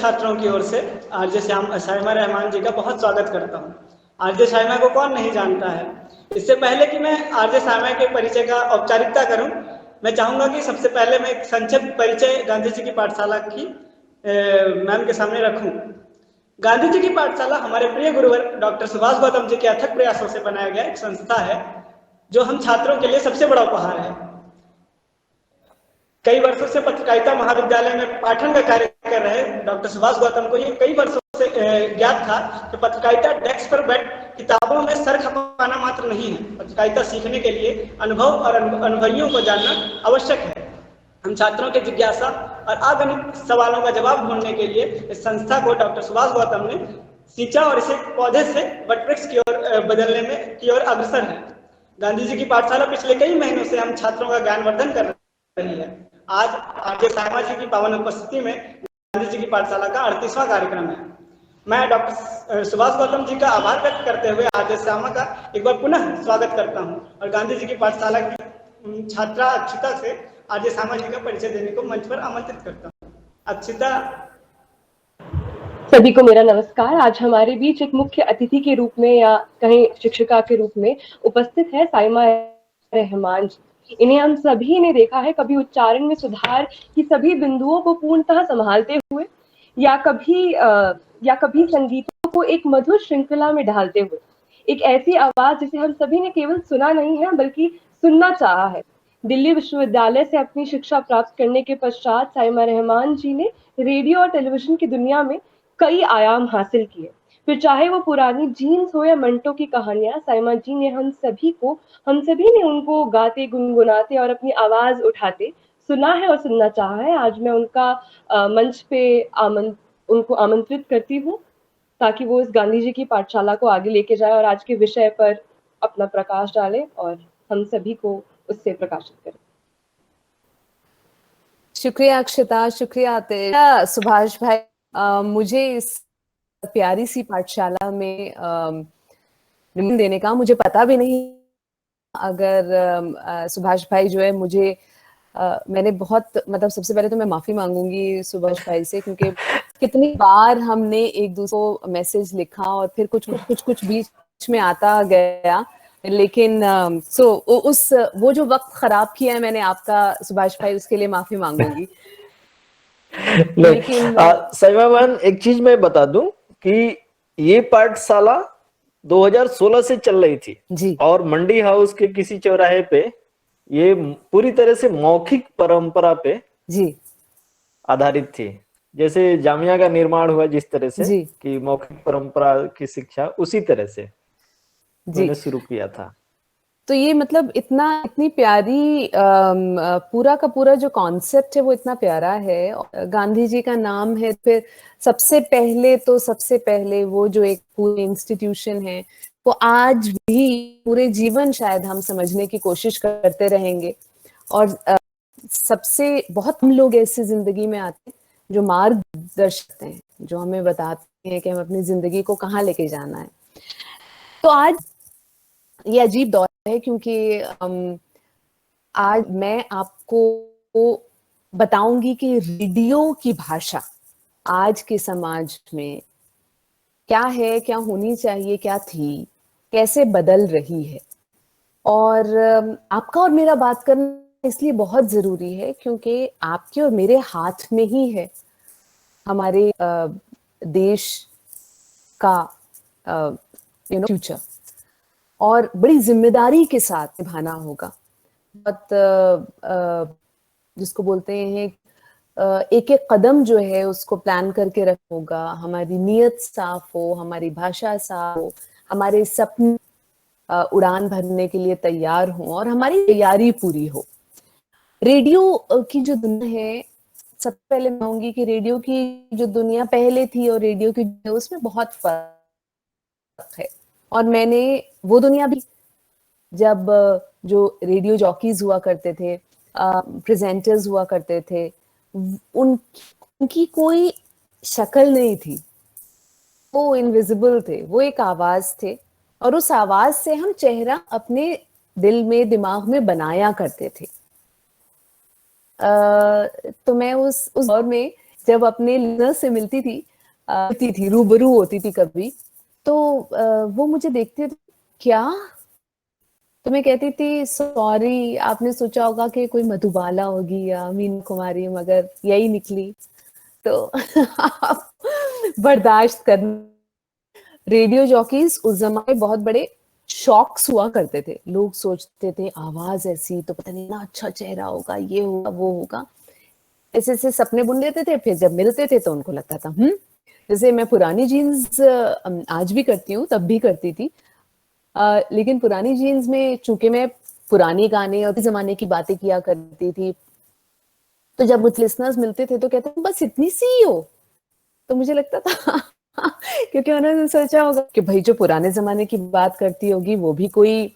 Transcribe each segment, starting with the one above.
छात्रों की ओर से आरजे साइमा रहमान जी का बहुत स्वागत करता हूँ। आरजे साइमा को कौन नहीं जानता है। इससे पहले कि मैं आरजे साइमा के परिचय का औपचारिकता करूं, मैं चाहूंगा कि सबसे पहले मैं एक संक्षिप्त परिचय गांधी जी की पाठशाला की मैम के सामने रखूं। गांधी जी की पाठशाला हमारे प्रिय गुरुवर डॉक्टर सुभाष गौतम जी के अथक प्रयासों से बनाया गया एक संस्था है, जो हम छात्रों के लिए सबसे बड़ा उपहार है। कई वर्षों से पत्रकारिता महाविद्यालय में पाठन का कार्य कर रहे डॉक्टर सुभाष गौतम को ये कई वर्षों से ज्ञात था कि पत्रकारिता डेस्क पर बैठ किताबों में सर खपाना मात्र नहीं है। पत्रकारिता सीखने के लिए अनुभव और अनुभवियों को जानना आवश्यक है। हम छात्रों के जिज्ञासा और अगणित सवालों का जवाब ढूंढने के लिए इस संस्था को डॉक्टर सुभाष गौतम ने सींचा और इसे पौधे से वटवृक्ष की ओर बदलने में की ओर अग्रसर है। गांधी जी की पाठशाला पिछले कई महीनों से हम छात्रों का ज्ञानवर्धन कर रही है। आज आरजे साइमा जी की पावन उपस्थिति में गांधी जी की पाठशाला का 38वां कार्यक्रम है। मैं डॉक्टर सुभाष गौतम जी का आभार व्यक्त करते हुए आरजे साइमा का एक बार पुनः स्वागत करता हूं और गांधी जी की पाठशाला की छात्रा अक्षिता से आरजे साइमा जी का परिचय देने को मंच पर आमंत्रित करता हूं। अक्षिता। सभी को मेरा नमस्कार। आज हमारे बीच एक मुख्य अतिथि के रूप में या कहीं शिक्षिका के रूप में उपस्थित है साइमा रहमान जी। इन्हें हम सभी ने देखा है कभी उच्चारण में सुधार की सभी बिंदुओं को पूर्णतः संभालते हुए या कभी संगीतों को एक मधुर श्रृंखला में ढालते हुए। एक ऐसी आवाज जिसे हम सभी ने केवल सुना नहीं है बल्कि सुनना चाहा है। दिल्ली विश्वविद्यालय से अपनी शिक्षा प्राप्त करने के पश्चात साइमा रहमान जी ने रेडियो और टेलीविजन की दुनिया में कई आयाम हासिल किए। फिर चाहे वो पुरानी जीन्स हो या मंटो की कहानियां, साइमा जी ने हम सभी ने उनको गाते गुनगुनाते और अपनी आवाज उठाते सुना है और सुनना चाहा है। आज मैं उनका मंच पे उनको आमंत्रित करती हूँ ताकि वो इस गांधी जी की पाठशाला को आगे लेके जाए और आज के विषय पर अपना प्रकाश डाले और हम सभी को उससे प्रकाशित करें। शुक्रिया अक्षता, शुक्रिया आतिश। सुभाष भाई, मुझे इस प्यारी सी पाठशाला में निमंत्रण देने का मुझे पता भी नहीं। अगर सुभाष भाई जो है मुझे मैंने बहुत मतलब सबसे पहले तो मैं माफी मांगूंगी सुभाष भाई से, क्योंकि कितनी बार हमने एक दूसरे को मैसेज लिखा और फिर कुछ बीच में आता गया, लेकिन वो जो वक्त खराब किया है मैंने आपका सुभाष भाई, उसके लिए माफी मांगूंगी। लेकिन साइमा बहन, एक चीज मैं बता दूं कि ये पाठशाला 2016 से चल रही थी जी। और मंडी हाउस के किसी चौराहे पे ये पूरी तरह से मौखिक परंपरा पे जी आधारित थी। जैसे जामिया का निर्माण हुआ जिस तरह से कि मौखिक परंपरा की शिक्षा, उसी तरह से मैंने शुरू किया था। तो ये मतलब इतनी प्यारी पूरा का पूरा जो कॉन्सेप्ट है वो इतना प्यारा है। गांधी जी का नाम है, फिर सबसे पहले वो जो एक पूरी इंस्टीट्यूशन है वो आज भी पूरे जीवन शायद हम समझने की कोशिश करते रहेंगे। और सबसे बहुत हम लोग ऐसी जिंदगी में आते हैं जो मार्गदर्शक हैं, जो हमें बताते हैं कि हम अपनी जिंदगी को कहाँ लेके जाना है। तो आज ये अजीब दौर है क्योंकि आज मैं आपको बताऊंगी कि रेडियो की भाषा आज के समाज में क्या है, क्या होनी चाहिए, क्या थी, कैसे बदल रही है। और आपका और मेरा बात करना इसलिए बहुत जरूरी है क्योंकि आपके और मेरे हाथ में ही है हमारे देश का फ्यूचर, और बड़ी जिम्मेदारी के साथ निभाना होगा। बहुत जिसको बोलते हैं एक एक कदम जो है उसको प्लान करके रखना होगा। हमारी नीयत साफ हो, हमारी भाषा साफ हो, हमारे सपने उड़ान भरने के लिए तैयार हो और हमारी तैयारी पूरी हो। रेडियो की जो दुनिया है, सबसे पहले मैं कहूंगी कि रेडियो की जो दुनिया पहले थी और रेडियो की उसमें बहुत फर्क है। और मैंने वो दुनिया भी, जब जो रेडियो जॉकीज हुआ करते थे, प्रेजेंटर्स हुआ करते थे, उनकी कोई शक्ल नहीं थी, वो इनविजिबल थे, वो एक आवाज थे और उस आवाज से हम चेहरा अपने दिल में दिमाग में बनाया करते थे। तो मैं उस दौर में जब अपने लिसनर्स से मिलती थी, रूबरू होती थी कभी, तो वो मुझे देखते थे, क्या? तो मैं कहती थी सॉरी, आपने सोचा होगा कि कोई मधुबाला होगी या मीना कुमारी, मगर यही निकली। तो आप बर्दाश्त करना। रेडियो जॉकीज उस जमाने बहुत बड़े शॉक्स हुआ करते थे। लोग सोचते थे आवाज ऐसी तो पता नहीं ना अच्छा चेहरा होगा, ये होगा वो होगा, ऐसे ऐसे सपने बुन लेते थे। फिर जब मिलते थे तो उनको लगता था जैसे मैं पुरानी जीन्स आज भी करती हूँ, तब भी करती थी। लेकिन पुरानी जीन्स में चूंकि मैं पुराने गाने और जमाने की बातें किया करती थी, तो जब मुझे लिसनर्स मिलते थे तो कहते थे बस इतनी सी ही हो। तो मुझे लगता था क्योंकि उन्होंने सोचा होगा कि भाई जो पुराने जमाने की बात करती होगी वो भी कोई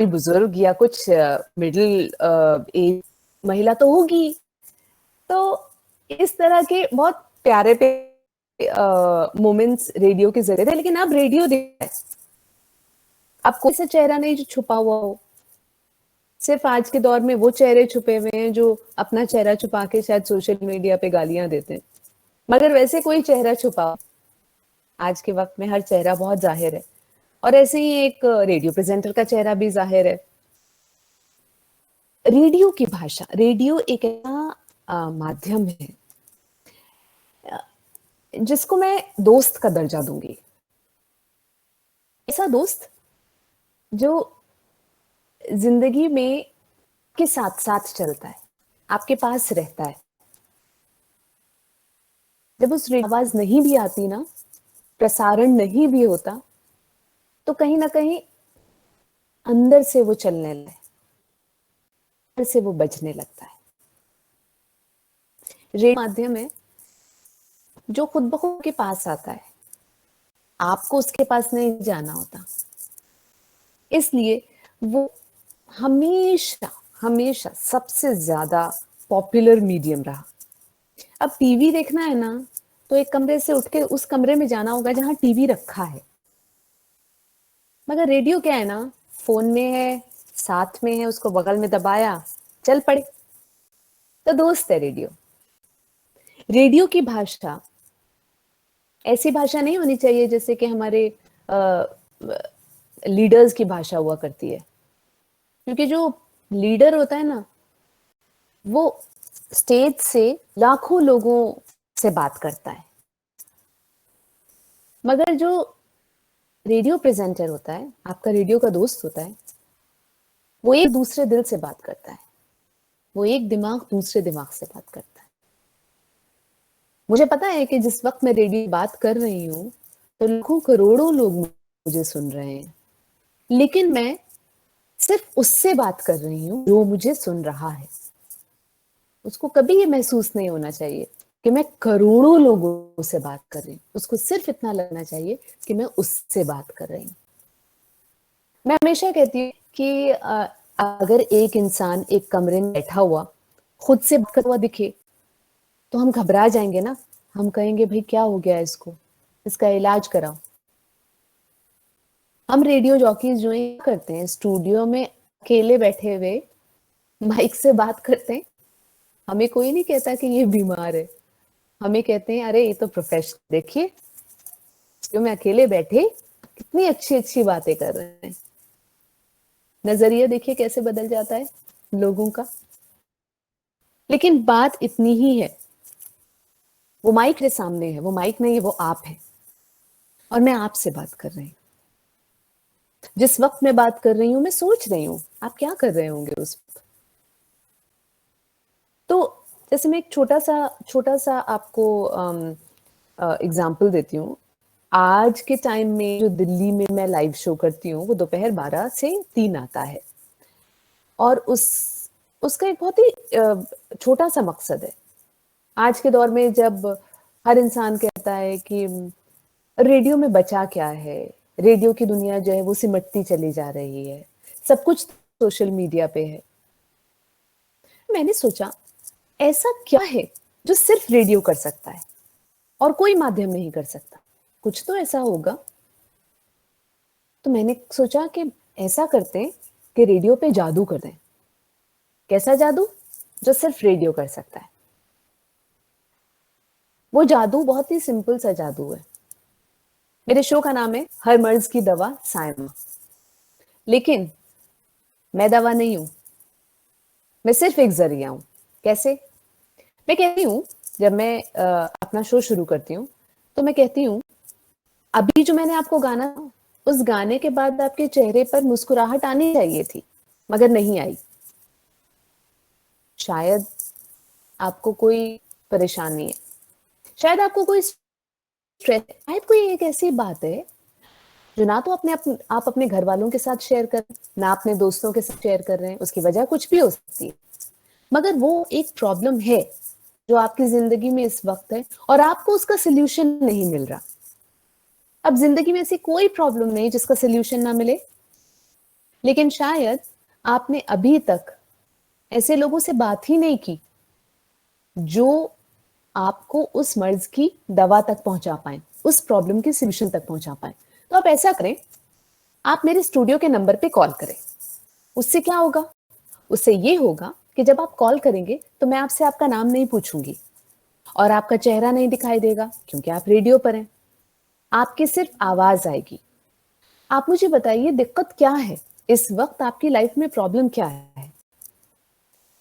बुजुर्ग या कुछ मिडिल एज महिला तो होगी। तो इस तरह के बहुत प्यारे मोमेंट्स रेडियो के जरिए थे। लेकिन अब रेडियो देखा है, अब कोई सा चेहरा नहीं जो छुपा हुआ हो। सिर्फ आज के दौर में वो चेहरे छुपे हुए हैं जो अपना चेहरा छुपा के शायद सोशल मीडिया पे गालियां देते हैं, मगर वैसे कोई चेहरा छुपा। आज के वक्त में हर चेहरा बहुत जाहिर है, और ऐसे ही एक रेडियो प्रेजेंटर का चेहरा भी जाहिर है। रेडियो की भाषा, रेडियो एक ऐसा माध्यम है जिसको मैं दोस्त का दर्जा दूंगी। ऐसा दोस्त जो जिंदगी में के साथ साथ चलता है, आपके पास रहता है। जब उस आवाज नहीं भी आती ना, प्रसारण नहीं भी होता, तो कहीं ना कहीं अंदर से वो चलने लगता है, अंदर से वो बजने लगता है। रेडियो माध्यम है जो खुद ब खुद के पास आता है, आपको उसके पास नहीं जाना होता। इसलिए वो हमेशा हमेशा सबसे ज्यादा पॉपुलर मीडियम रहा। अब टीवी देखना है ना, तो एक कमरे से उठ के उस कमरे में जाना होगा जहां टीवी रखा है। मगर रेडियो क्या है ना, फोन में है, साथ में है, उसको बगल में दबाया, चल पड़े। तो दोस्त है रेडियो। रेडियो की भाषा ऐसी भाषा नहीं होनी चाहिए जैसे कि हमारे लीडर्स की भाषा हुआ करती है। क्योंकि जो लीडर होता है ना, वो स्टेज से लाखों लोगों से बात करता है, मगर जो रेडियो प्रेजेंटर होता है, आपका रेडियो का दोस्त होता है, वो एक दूसरे दिल से बात करता है, वो एक दिमाग दूसरे दिमाग से बात करता है। मुझे पता है कि जिस वक्त मैं रेडियो बात कर रही हूँ तो लाखों करोड़ों लोग मुझे सुन रहे हैं, लेकिन मैं सिर्फ उससे बात कर रही हूँ जो मुझे सुन रहा है। उसको कभी ये महसूस नहीं होना चाहिए कि मैं करोड़ों लोगों से बात कर रही हूँ। उसको सिर्फ इतना लगना चाहिए कि मैं उससे बात कर रही हूँ। मैं हमेशा कहती हूँ कि अगर एक इंसान एक कमरे में बैठा हुआ खुद से बात करता हुआ दिखे तो हम घबरा जाएंगे ना, हम कहेंगे भाई क्या हो गया इसको, इसका इलाज कराओ। हम रेडियो जॉकीज जो है करते हैं, स्टूडियो में अकेले बैठे हुए माइक से बात करते हैं। हमें कोई नहीं कहता कि ये बीमार है, हमें कहते हैं अरे ये तो प्रोफेशनल, देखिए जो में अकेले बैठे कितनी अच्छी अच्छी बातें कर रहे हैं। नजरिया देखिए कैसे बदल जाता है लोगों का। लेकिन बात इतनी ही है, वो माइक के सामने है, वो माइक नहीं है, वो आप है, और मैं आपसे बात कर रही हूँ। जिस वक्त मैं बात कर रही हूँ मैं सोच रही हूँ आप क्या कर रहे होंगे उस वक्त। तो जैसे मैं एक छोटा सा आपको एग्जाम्पल देती हूँ। आज के टाइम में जो दिल्ली में मैं लाइव शो करती हूँ वो दोपहर 12 से 3 आता है, और उसका एक बहुत ही छोटा सा मकसद है। आज के दौर में जब हर इंसान कहता है कि रेडियो में बचा क्या है, रेडियो की दुनिया जो है वो सिमटती चली जा रही है, सब कुछ सोशल मीडिया पे है, मैंने सोचा ऐसा क्या है जो सिर्फ रेडियो कर सकता है और कोई माध्यम नहीं कर सकता, कुछ तो ऐसा होगा। तो मैंने सोचा कि ऐसा करते हैं कि रेडियो पे जादू कर दें। कैसा जादू? जो सिर्फ रेडियो कर सकता है। वो जादू बहुत ही सिंपल सा जादू है। मेरे शो का नाम है हर मर्ज की दवा सायमा, लेकिन मैं दवा नहीं हूं, मैं सिर्फ एक जरिया हूं। कैसे? मैं कहती हूं, जब मैं अपना शो शुरू करती हूँ तो मैं कहती हूँ, अभी जो मैंने आपको गाना, उस गाने के बाद आपके चेहरे पर मुस्कुराहट आनी चाहिए थी, मगर नहीं आई। शायद आपको कोई परेशानी है, शायद आपको कोई स्ट्रेस, शायद कोई एक ऐसी बात है जो ना तो आप अपने घर वालों के साथ शेयर कर, ना अपने दोस्तों के साथ शेयर कर रहे हैं। उसकी वजह कुछ भी हो सकती है, मगर वो एक प्रॉब्लम है जो आपकी जिंदगी में इस वक्त है और आपको उसका सोल्यूशन नहीं मिल रहा। अब जिंदगी में ऐसी कोई प्रॉब्लम नहीं जिसका सोल्यूशन ना मिले, लेकिन शायद आपने अभी तक ऐसे लोगों से बात ही नहीं की जो आपको उस मर्ज की दवा तक पहुंचा पाए, उस प्रॉब्लम के सोल्यूशन तक पहुंचा पाए। तो आप ऐसा करें, आप मेरे स्टूडियो के नंबर पे कॉल करें। उससे क्या होगा? उससे ये होगा कि जब आप कॉल करेंगे तो मैं आपसे आपका नाम नहीं पूछूंगी और आपका चेहरा नहीं दिखाई देगा, क्योंकि आप रेडियो पर हैं। आपकी सिर्फ आवाज आएगी। आप मुझे बताइए दिक्कत क्या है इस वक्त, आपकी लाइफ में प्रॉब्लम क्या है?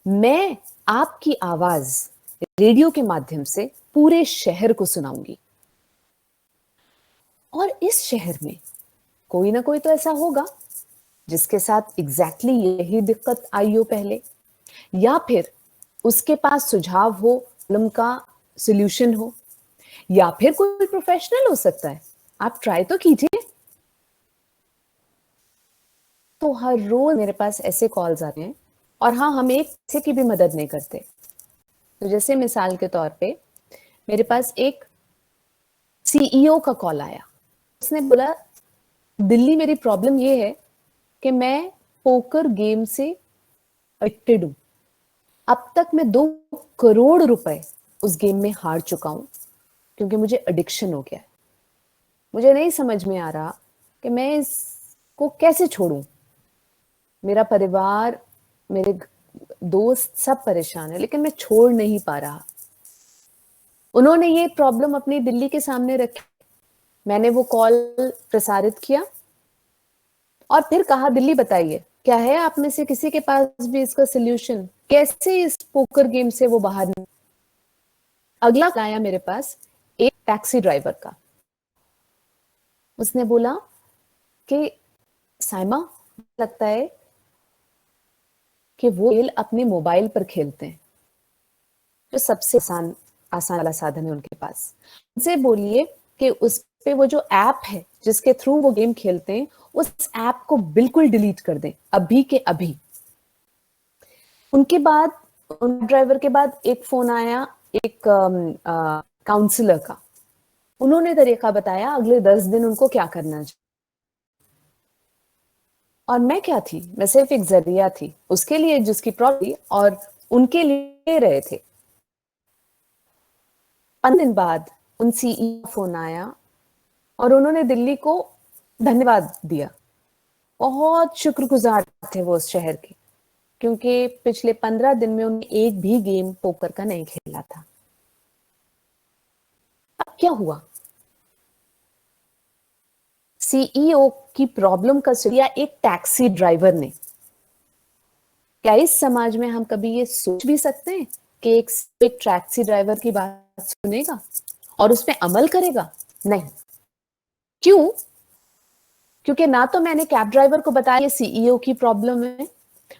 मैं आपकी आवाज रेडियो के माध्यम से पूरे शहर को सुनाऊंगी, और इस शहर में कोई ना कोई तो ऐसा होगा जिसके साथ एग्जैक्टली यही दिक्कत आई हो पहले, या फिर उसके पास सुझाव हो, प्रॉब्लम का सॉल्यूशन हो, या फिर कोई प्रोफेशनल हो सकता है। आप ट्राई तो कीजिए। तो हर रोज मेरे पास ऐसे कॉल्स आते हैं, और हाँ, हम एक किसी की भी मदद नहीं करते। तो जैसे मिसाल के तौर पे मेरे पास एक सीईओ का कॉल आया। उसने बोला, दिल्ली मेरी प्रॉब्लम ये है कि मैं पोकर गेम से एडिक्टेड हूं। अब तक मैं 2 करोड़ रुपए उस गेम में हार चुका हूं, क्योंकि मुझे एडिक्शन हो गया है। मुझे नहीं समझ में आ रहा कि मैं इसको कैसे छोड़ूं। मेरा परिवार, मेरे दोस्त सब परेशान है, लेकिन मैं छोड़ नहीं पा रहा। उन्होंने ये प्रॉब्लम अपनी दिल्ली के सामने रखी। मैंने वो कॉल प्रसारित किया और फिर कहा, दिल्ली बताइए, क्या है आप में से किसी के पास भी इसका सॉल्यूशन? कैसे इस पोकर गेम से वो बाहर निकले? अगला आया मेरे पास एक टैक्सी ड्राइवर का। उसने बोला कि साइमा, लगता है कि वो खेल अपने मोबाइल पर खेलते हैं, जो सबसे आसान वाला साधन है उनके पास। उनसे बोलिए कि उस पे वो जो ऐप है जिसके थ्रू वो गेम खेलते हैं, उस ऐप को बिल्कुल डिलीट कर दें, अभी के अभी। उनके बाद, उन ड्राइवर के बाद एक फोन आया एक काउंसलर का। उन्होंने तरीका बताया अगले 10 दिन उनको क्या करना चाहिए। और मैं क्या थी? मैं सिर्फ एक जरिया थी उसके लिए जिसकी प्रॉब्लम, और उनके लिए रहे थे। 15 दिन बाद उन सीईओ फोन आया और उन्होंने दिल्ली को धन्यवाद दिया। बहुत शुक्रगुजार थे वो उस शहर के, क्योंकि पिछले 15 दिन में उन्होंने एक भी गेम पोकर का नहीं खेला था। अब क्या हुआ? सीईओ की प्रॉब्लम का सुनिया एक टैक्सी ड्राइवर ने। क्या इस समाज में हम कभी ये सोच भी सकते हैं कि एक टैक्सी ड्राइवर की बात सुनेगा और उस पर अमल करेगा? नहीं। क्यों? क्योंकि ना तो मैंने कैब ड्राइवर को बताया ये सीईओ की प्रॉब्लम है,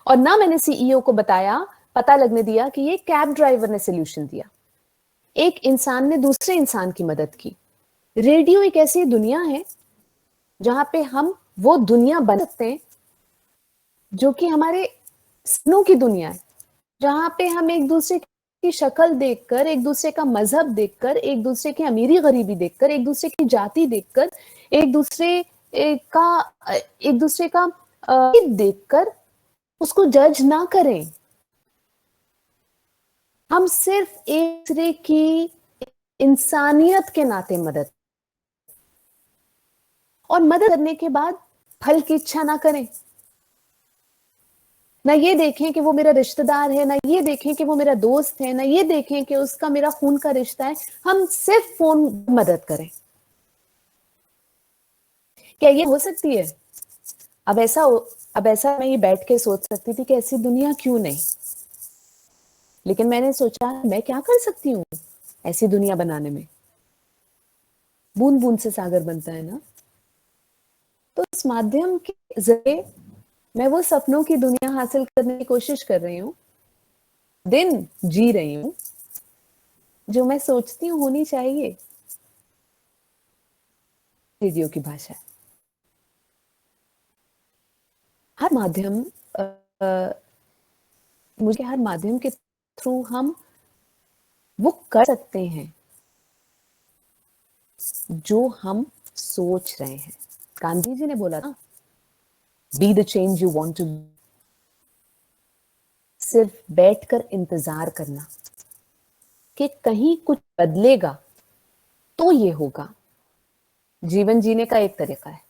और ना मैंने सीईओ को बताया, पता लगने दिया कि ये कैब ड्राइवर ने सोल्यूशन दिया। एक इंसान ने दूसरे इंसान की मदद की। रेडियो एक ऐसी दुनिया है जहां पे हम वो दुनिया बना सकते हैं जो कि हमारे सपनों की दुनिया है, जहां पे हम एक दूसरे की शक्ल देखकर, एक दूसरे का मजहब देखकर, एक दूसरे की अमीरी गरीबी देखकर, एक दूसरे की जाति देखकर, एक दूसरे का देखकर उसको जज ना करें। हम सिर्फ एक दूसरे की इंसानियत के नाते मदद, और मदद करने के बाद फल की इच्छा ना करें। ना ये देखें कि वो मेरा रिश्तेदार है, ना ये देखें कि वो मेरा दोस्त है, ना ये देखें कि उसका मेरा खून का रिश्ता है। हम सिर्फ फोन मदद करें। क्या ये हो सकती है? अब ऐसा मैं ये बैठ के सोच सकती थी कि ऐसी दुनिया क्यों नहीं, लेकिन मैंने सोचा मैं क्या कर सकती हूँ ऐसी दुनिया बनाने में। बूंद बूंद से सागर बनता है ना। तो इस माध्यम के जरिए मैं वो सपनों की दुनिया हासिल करने की कोशिश कर रही हूँ, दिन जी रही हूँ जो मैं सोचती हूँ होनी चाहिए। रेडियो की भाषा, हर माध्यम मुझे हर माध्यम के थ्रू हम वो कर सकते हैं जो हम सोच रहे हैं। गांधी जी ने बोला था, be the change you want to. सिर्फ बैठकर इंतजार करना कि कहीं कुछ बदलेगा तो ये होगा, जीवन जीने का एक तरीका है।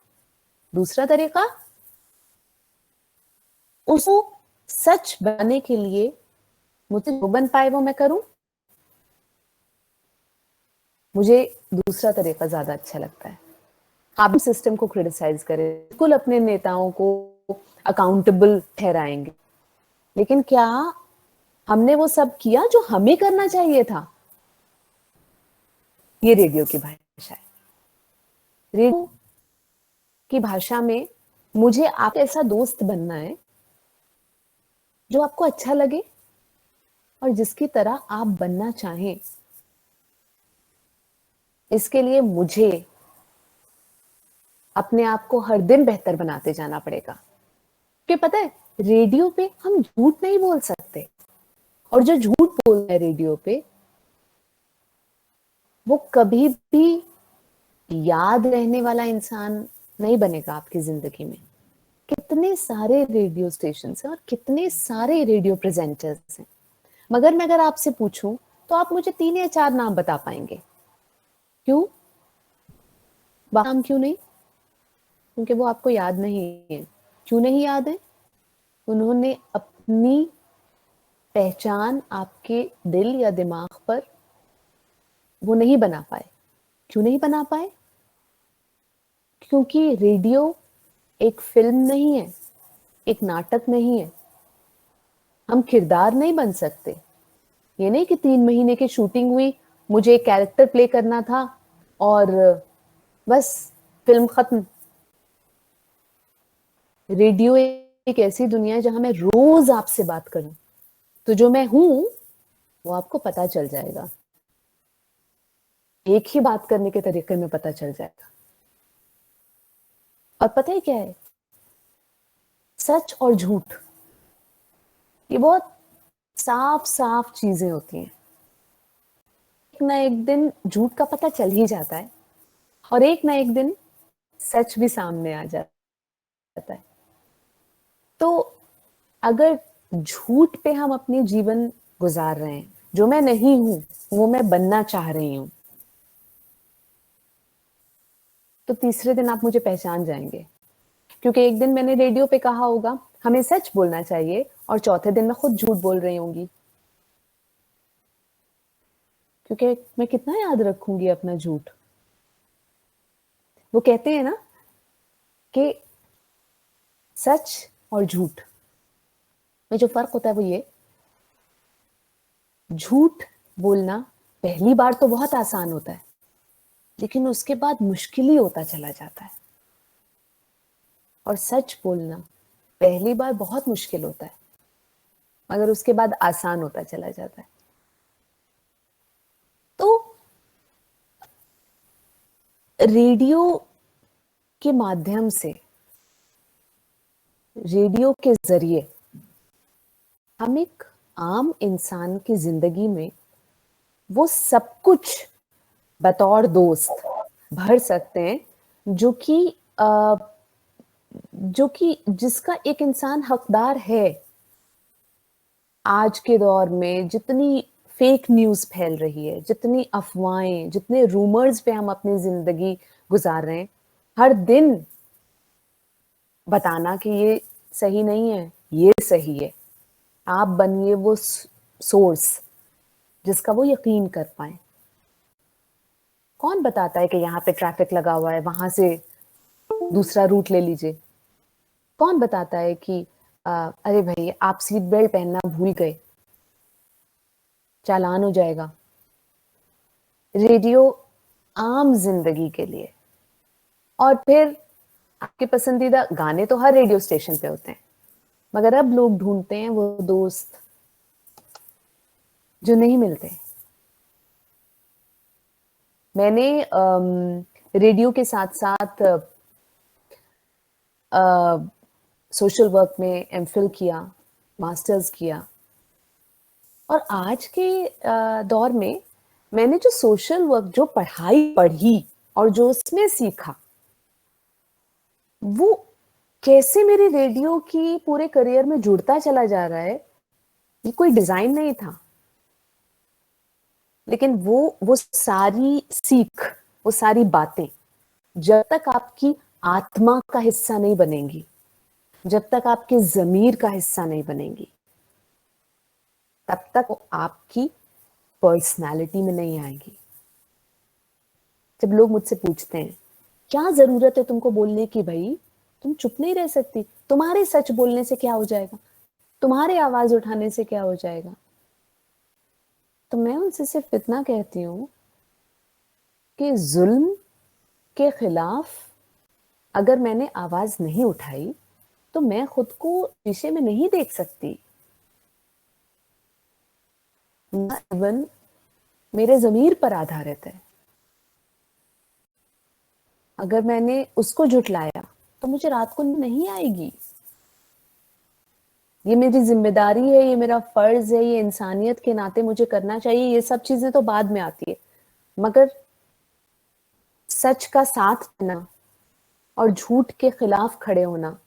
दूसरा तरीका, उसको सच बनाने के लिए मुझे जो बन पाए वो मैं करूं। मुझे दूसरा तरीका ज्यादा अच्छा लगता है। आप सिस्टम को क्रिटिसाइज करें, बिल्कुल अपने नेताओं को अकाउंटेबल ठहराएंगे, लेकिन क्या हमने वो सब किया जो हमें करना चाहिए था? ये रेडियो की भाषा है। रेडियो की भाषा में मुझे आप ऐसा दोस्त बनना है जो आपको अच्छा लगे और जिसकी तरह आप बनना चाहें। इसके लिए मुझे अपने आप को हर दिन बेहतर बनाते जाना पड़ेगा। कि पता है, रेडियो पे हम झूठ नहीं बोल सकते, और जो झूठ बोल रहा है रेडियो पे वो कभी भी याद रहने वाला इंसान नहीं बनेगा आपकी जिंदगी में। कितने सारे रेडियो स्टेशन हैं और कितने सारे रेडियो प्रेजेंटर्स हैं, मगर मैं अगर आपसे पूछूं तो आप मुझे 3 या 4 नाम बता पाएंगे। क्यों? नाम क्यों नहीं? क्योंकि वो आपको याद नहीं है। क्यों नहीं याद है? उन्होंने अपनी पहचान आपके दिल या दिमाग पर वो नहीं बना पाए। क्यों नहीं बना पाए? क्योंकि रेडियो एक फिल्म नहीं है, एक नाटक नहीं है। हम किरदार नहीं बन सकते। ये नहीं कि 3 महीने की शूटिंग हुई, मुझे एक कैरेक्टर प्ले करना था और बस फिल्म खत्म। रेडियो एक ऐसी दुनिया है जहां मैं रोज आपसे बात करूं तो जो मैं हूं वो आपको पता चल जाएगा। एक ही बात करने के तरीके में पता चल जाएगा। और पता है क्या है? सच और झूठ ये बहुत साफ साफ चीजें होती हैं। एक ना एक दिन झूठ का पता चल ही जाता है और एक ना एक दिन सच भी सामने आ जाता है। तो अगर झूठ पे हम अपनी जीवन गुजार रहे हैं, जो मैं नहीं हूं वो मैं बनना चाह रही हूं, तो तीसरे दिन आप मुझे पहचान जाएंगे। क्योंकि एक दिन मैंने रेडियो पे कहा होगा हमें सच बोलना चाहिए और चौथे दिन मैं खुद झूठ बोल रही होंगी। क्योंकि मैं कितना याद रखूंगी अपना झूठ। वो कहते हैं ना कि सच और झूठ में जो फर्क होता है वो ये, झूठ बोलना पहली बार तो बहुत आसान होता है, लेकिन उसके बाद मुश्किल ही होता चला जाता है। और सच बोलना पहली बार बहुत मुश्किल होता है, मगर उसके बाद आसान होता चला जाता है। तो रेडियो के माध्यम से, रेडियो के जरिए हम एक आम इंसान की जिंदगी में वो सब कुछ बतौर दोस्त भर सकते हैं जो कि जिसका एक इंसान हकदार है। आज के दौर में जितनी फेक न्यूज फैल रही है, जितनी अफवाहें, जितने रूमर्स पे हम अपनी जिंदगी गुजार रहे हैं, हर दिन बताना कि ये सही नहीं है, ये सही है, आप बनिए वो सोर्स जिसका वो यकीन कर पाए। कौन बताता है कि यहाँ पे ट्रैफिक लगा हुआ है, वहां से दूसरा रूट ले लीजिए? कौन बताता है कि अरे भाई आप सीट बेल्ट पहनना भूल गए, चालान हो जाएगा? रेडियो आम जिंदगी के लिए। और फिर आपके पसंदीदा गाने तो हर रेडियो स्टेशन पे होते हैं, मगर अब लोग ढूंढते हैं वो दोस्त जो नहीं मिलते। मैंने रेडियो के साथ साथ सोशल वर्क में एमफिल किया, मास्टर्स किया, और आज के दौर में मैंने जो सोशल वर्क, जो पढ़ाई पढ़ी और जो उसमें सीखा, वो कैसे मेरे रेडियो की पूरे करियर में जुड़ता चला जा रहा है, ये कोई डिजाइन नहीं था। लेकिन वो सारी सीख, वो सारी बातें जब तक आपकी आत्मा का हिस्सा नहीं बनेंगी, जब तक आपके ज़मीर का हिस्सा नहीं बनेंगी, तब तक वो आपकी पर्सनालिटी में नहीं आएगी। जब लोग मुझसे पूछते हैं क्या जरूरत है तुमको बोलने की, भाई तुम चुप नहीं रह सकती, तुम्हारे सच बोलने से क्या हो जाएगा, तुम्हारे आवाज उठाने से क्या हो जाएगा? तो मैं उनसे सिर्फ इतना कहती हूं कि जुल्म के खिलाफ अगर मैंने आवाज नहीं उठाई तो मैं खुद को शीशे में नहीं देख सकती। जीवन मेरे ज़मीर पर आधारित है। अगर मैंने उसको झुठलाया तो मुझे रात को नहीं आएगी। ये मेरी जिम्मेदारी है, ये मेरा फर्ज है, ये इंसानियत के नाते मुझे करना चाहिए। ये सब चीजें तो बाद में आती है, मगर सच का साथ देना और झूठ के खिलाफ खड़े होना,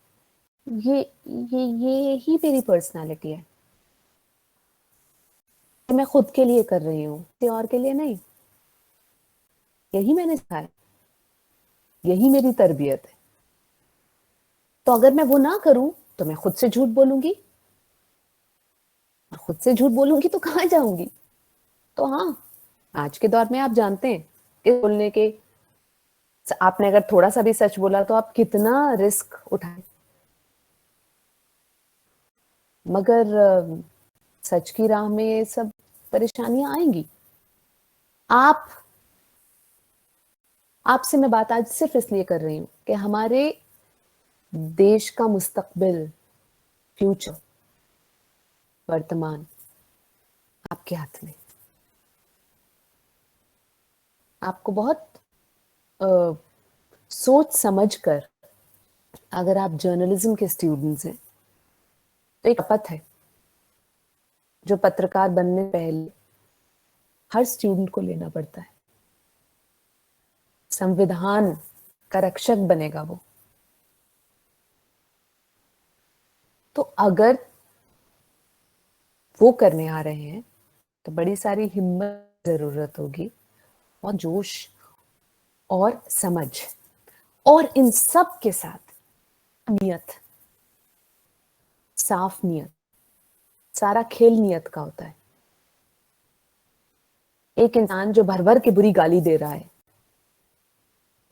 ये ही मेरी पर्सनालिटी है। मैं खुद के लिए कर रही हूँ, किसी और के लिए नहीं। यही मैंने सीखा है, यही मेरी तरबियत है। तो अगर मैं वो ना करूं तो मैं खुद से झूठ बोलूंगी, और खुद से झूठ बोलूंगी तो कहां जाऊंगी? तो हाँ, आज के दौर में आप जानते हैं कि बोलने के, आपने अगर थोड़ा सा भी सच बोला तो आप कितना रिस्क उठाएं। मगर सच की राह में ये सब परेशानियां आएंगी। आपसे मैं बात आज सिर्फ इसलिए कर रही हूं कि हमारे देश का मुस्तकबिल, फ्यूचर, वर्तमान आपके हाथ में। आपको बहुत सोच समझ कर, अगर आप जर्नलिज्म के स्टूडेंट्स हैं तो एक शपथ है जो पत्रकार बनने पहले हर स्टूडेंट को लेना पड़ता है। संविधान का रक्षक बनेगा वो। तो अगर वो करने आ रहे हैं तो बड़ी सारी हिम्मत जरूरत होगी, और जोश और समझ, और इन सब के साथ नियत, साफ नियत। सारा खेल नियत का होता है। एक इंसान जो भर भर के बुरी गाली दे रहा है,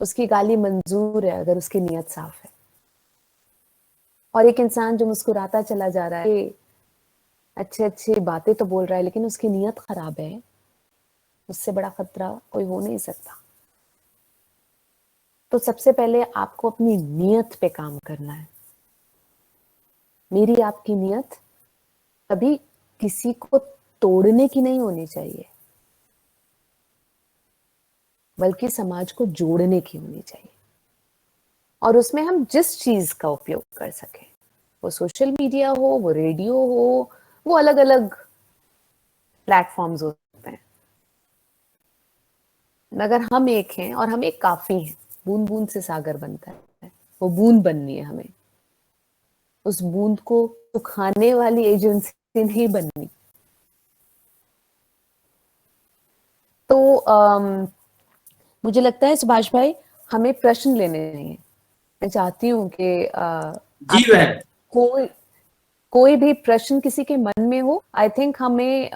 उसकी गाली मंजूर है अगर उसकी नियत साफ है। और एक इंसान जो मुस्कुराता चला जा रहा है, अच्छे अच्छे बातें तो बोल रहा है, लेकिन उसकी नियत खराब है, उससे बड़ा खतरा कोई हो नहीं सकता। तो सबसे पहले आपको अपनी नियत पे काम करना है। मेरी आपकी नियत कभी किसी को तोड़ने की नहीं होनी चाहिए, बल्कि समाज को जोड़ने की होनी चाहिए। और उसमें हम जिस चीज का उपयोग कर सके, वो सोशल मीडिया हो, वो रेडियो हो, वो अलग अलग प्लेटफॉर्म्स होते हैं, मगर हम एक हैं और हम एक काफी हैं। बूंद बूंद से सागर बनता है, वो बूंद बननी है हमें। उस बूंद को सुखाने वाली एजेंसी नहीं बननी। तो मुझे लगता है सुभाष भाई, हमें प्रश्न लेने चाहिए। मैं चाहती हूँ कि जी बहन, कोई कोई भी प्रश्न किसी के मन में हो, आई थिंक हमें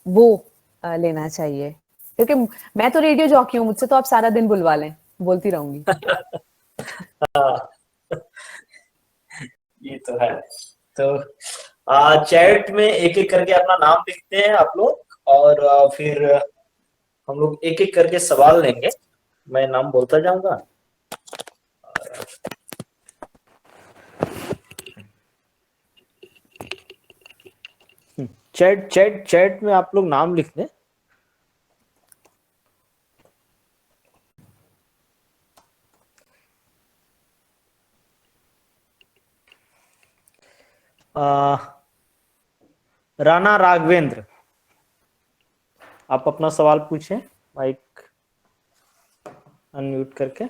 वो लेना चाहिए, क्योंकि मैं तो रेडियो जॉकी हूँ, मुझसे तो आप सारा दिन बुलवा लें, बोलती रहूंगी। ये तो है। तो चैट में एक एक करके अपना नाम लिखते हैं आप लोग, और फिर हम लोग एक एक करके सवाल लेंगे, मैं नाम बोलता जाऊंगा। चैट में आप लोग नाम लिख दें। राणा राघवेंद्र, आप अपना सवाल पूछें, माइक अनम्यूट करके।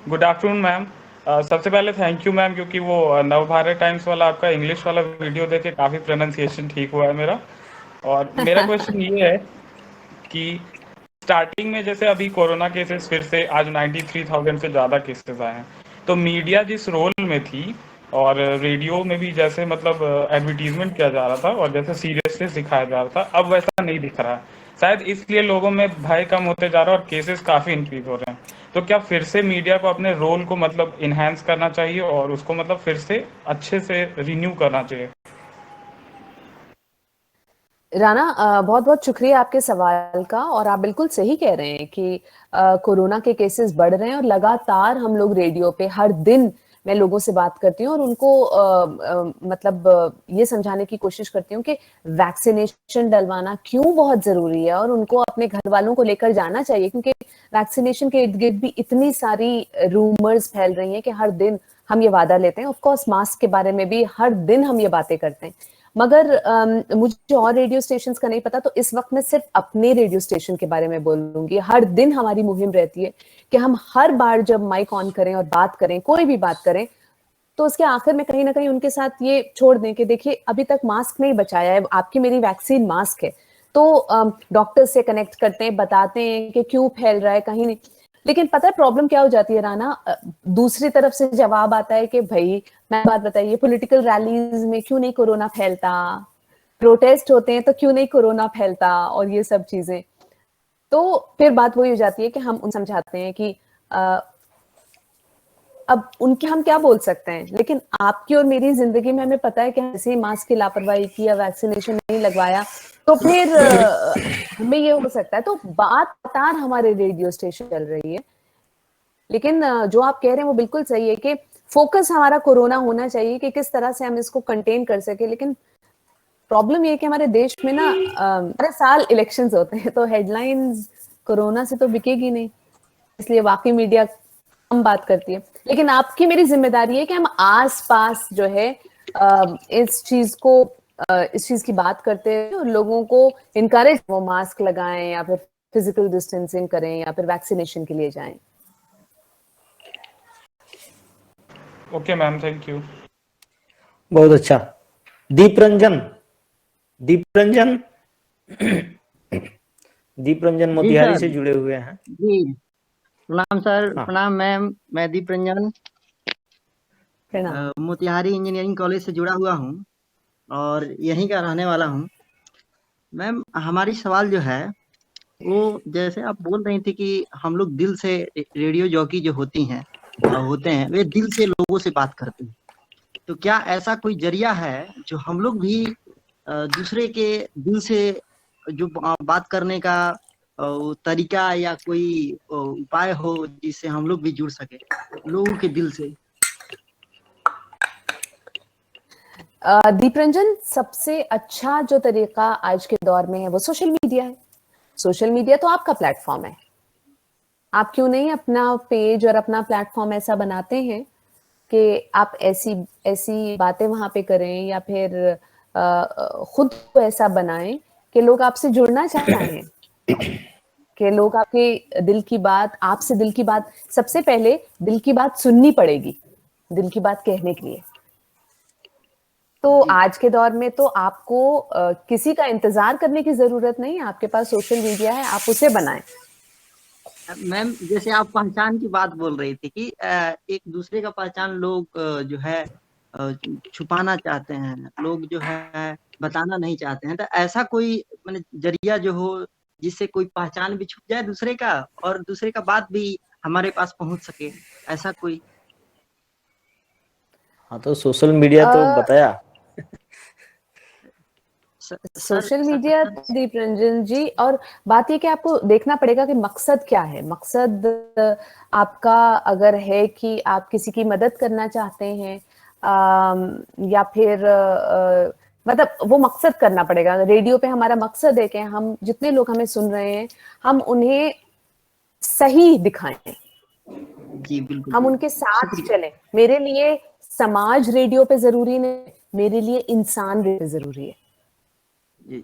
Good afternoon ma'am. सबसे पहले थैंक यू मैम, क्योंकि वो नवभारत टाइम्स वाला आपका इंग्लिश वाला वीडियो देखे काफ़ी प्रोनाउंसिएशन ठीक हुआ है मेरा। और मेरा क्वेश्चन ये है कि स्टार्टिंग में जैसे अभी कोरोना केसेस फिर से आज 93,000 से ज़्यादा केसेस आए हैं, तो मीडिया जिस रोल में थी और रेडियो में भी जैसे मतलब एडवर्टीजमेंट किया जा रहा था और जैसे सीरियसनेस दिखाया जा रहा था, अब वैसा नहीं दिख रहा है। शायद इसलिए लोगों में भय कम होते जा रहा है और केसेस काफ़ी इंक्रीज हो रहे हैं। तो क्या फिर से मीडिया को अपने रोल को मतलब इन्हांस करना चाहिए और उसको मतलब फिर से अच्छे से रिन्यू करना चाहिए? राणा, बहुत बहुत शुक्रिया आपके सवाल का, और आप बिल्कुल सही कह रहे हैं कि कोरोना के केसेस बढ़ रहे हैं और लगातार हम लोग रेडियो पे हर दिन मैं लोगों से बात करती हूँ और उनको मतलब ये समझाने की कोशिश करती हूँ कि वैक्सीनेशन डलवाना क्यों बहुत जरूरी है, और उनको अपने घर वालों को लेकर जाना चाहिए, क्योंकि वैक्सीनेशन के इर्द गिर्द भी इतनी सारी रूमर्स फैल रही हैं कि हर दिन हम ये वादा लेते हैं। ऑफ कोर्स मास्क के बारे में भी हर दिन हम ये बातें करते हैं, मगर मुझे और रेडियो स्टेशन का नहीं पता, तो इस वक्त मैं सिर्फ अपने रेडियो स्टेशन के बारे में बोलूंगी। हर दिन हमारी मुहिम रहती है कि हम हर बार जब माइक ऑन करें और बात करें, कोई भी बात करें, तो उसके आखिर में कहीं ना कहीं उनके साथ ये छोड़ दें कि देखिए अभी तक मास्क नहीं बचाया है, आपकी मेरी वैक्सीन मास्क है। तो डॉक्टर से कनेक्ट करते हैं, बताते हैं कि क्यों फैल रहा है, कहीं नहीं। लेकिन पता है प्रॉब्लम क्या हो जाती है राना, दूसरी तरफ से जवाब आता है कि भाई मैं बात बताइए, पॉलिटिकल रैलीज में क्यों नहीं कोरोना फैलता, प्रोटेस्ट होते हैं तो क्यों नहीं कोरोना फैलता, और ये सब चीजें। तो फिर बात वही हो जाती है कि हम उन समझाते हैं कि अब उनके हम क्या बोल सकते हैं, लेकिन आपकी और मेरी जिंदगी में हमें पता है कि ऐसे मास्क की लापरवाही की या वैक्सीनेशन नहीं लगवाया तो फिर हमें ये हो सकता है। तो बात लगातार हमारे रेडियो स्टेशन चल रही है, लेकिन जो आप कह रहे हैं वो बिल्कुल सही है कि फोकस हमारा कोरोना होना चाहिए कि किस तरह से हम इसको कंटेन कर सके। लेकिन प्रॉब्लम ये है कि हमारे देश में ना हर साल इलेक्शंस होते हैं, तो हेडलाइंस कोरोना से तो बिकेगी नहीं, इसलिए वाकई मीडिया कम बात करती है। लेकिन आपकी मेरी जिम्मेदारी है कि हम आस पास जो है इस चीज की बात करते हैं और लोगों को इनकरेज, वो मास्क लगाएं या फिर फिजिकल डिस्टेंसिंग करें या फिर वैक्सीनेशन के लिए जाएं। Okay ma'am, thank you. बहुत अच्छा। दीप रंजन दीप रंजन मोतिहारी से जुड़े हुए हैं। जी प्रणाम सर। हाँ। प्रणाम मैम, मैं दीप रंजन प्रणाम। मोतिहारी इंजीनियरिंग कॉलेज से जुड़ा हुआ हूँ और यहीं का रहने वाला हूँ। मैम हमारी सवाल जो है वो, जैसे आप बोल रही थी कि हम लोग दिल से, रेडियो जॉकी जो होती हैं होते हैं वे दिल से लोगों से बात करते हैं, तो क्या ऐसा कोई जरिया है जो हम लोग भी दूसरे के दिल से जो बात करने का तरीका या कोई उपाय हो जिससे हम लोग भी जुड़ सके लोगों के दिल से? दीप रंजन, सबसे अच्छा जो तरीका आज के दौर में है वो सोशल मीडिया है। सोशल मीडिया तो आपका प्लेटफॉर्म है, आप क्यों नहीं अपना पेज और अपना प्लेटफॉर्म ऐसा बनाते हैं कि आप ऐसी बातें वहां पे करें या फिर खुद को ऐसा बनाएं कि लोग आपसे जुड़ना चाहें, कि लोग आपके दिल की बात, आपसे दिल की बात, सबसे पहले दिल की बात सुननी पड़ेगी दिल की बात कहने के लिए। तो आज के दौर में तो आपको किसी का इंतजार करने की जरूरत नहीं है, आपके पास सोशल मीडिया है, आप उसे बनाएं। मैम जैसे आप पहचान की बात बोल रही थी कि एक दूसरे का पहचान लोग जो है छुपाना चाहते हैं, लोग जो है बताना नहीं चाहते हैं, तो ऐसा कोई मैंने जरिया जो हो जिससे कोई पहचान भी छुप जाए दूसरे का और दूसरे का बात भी हमारे पास पहुंच सके, ऐसा कोई? हाँ तो सोशल मीडिया तो बताया। सोशल मीडिया दीप रंजन जी, और बात ये कि आपको देखना पड़ेगा कि मकसद क्या है। मकसद आपका अगर है कि आप किसी की मदद करना चाहते हैं या फिर मतलब वो मकसद करना पड़ेगा। रेडियो पे हमारा मकसद है कि हम जितने लोग हमें सुन रहे हैं हम उन्हें सही दिखाएं, जी बिल्कुल, हम उनके साथ चलें। मेरे लिए समाज रेडियो पे जरूरी नहीं, मेरे लिए इंसान रेडियो पे जरूरी है। जी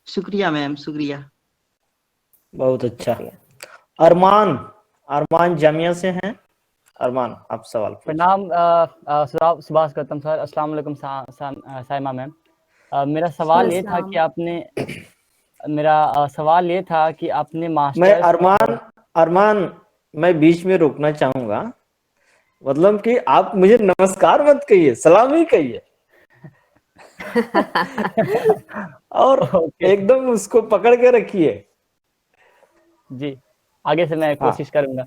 शुक्रिया मैम, शुक्रिया। बहुत अच्छा। अरमान, अरमान जामिया से हैं। अरमान आप सवाल। प्रणाम सुभाष गौतम सर, अस्सलाम वालेकुम साइमा मैम। मेरा सवाल ये था कि आपने मास्टर्स। मैं अरमान मैं बीच में रोकना चाहूंगा, मतलब कि आप मुझे नमस्कार मत कहिए, सलाम ही कहिए। और एकदम उसको पकड़ के रखिए। जी आगे से मैं कोशिश करूंगा।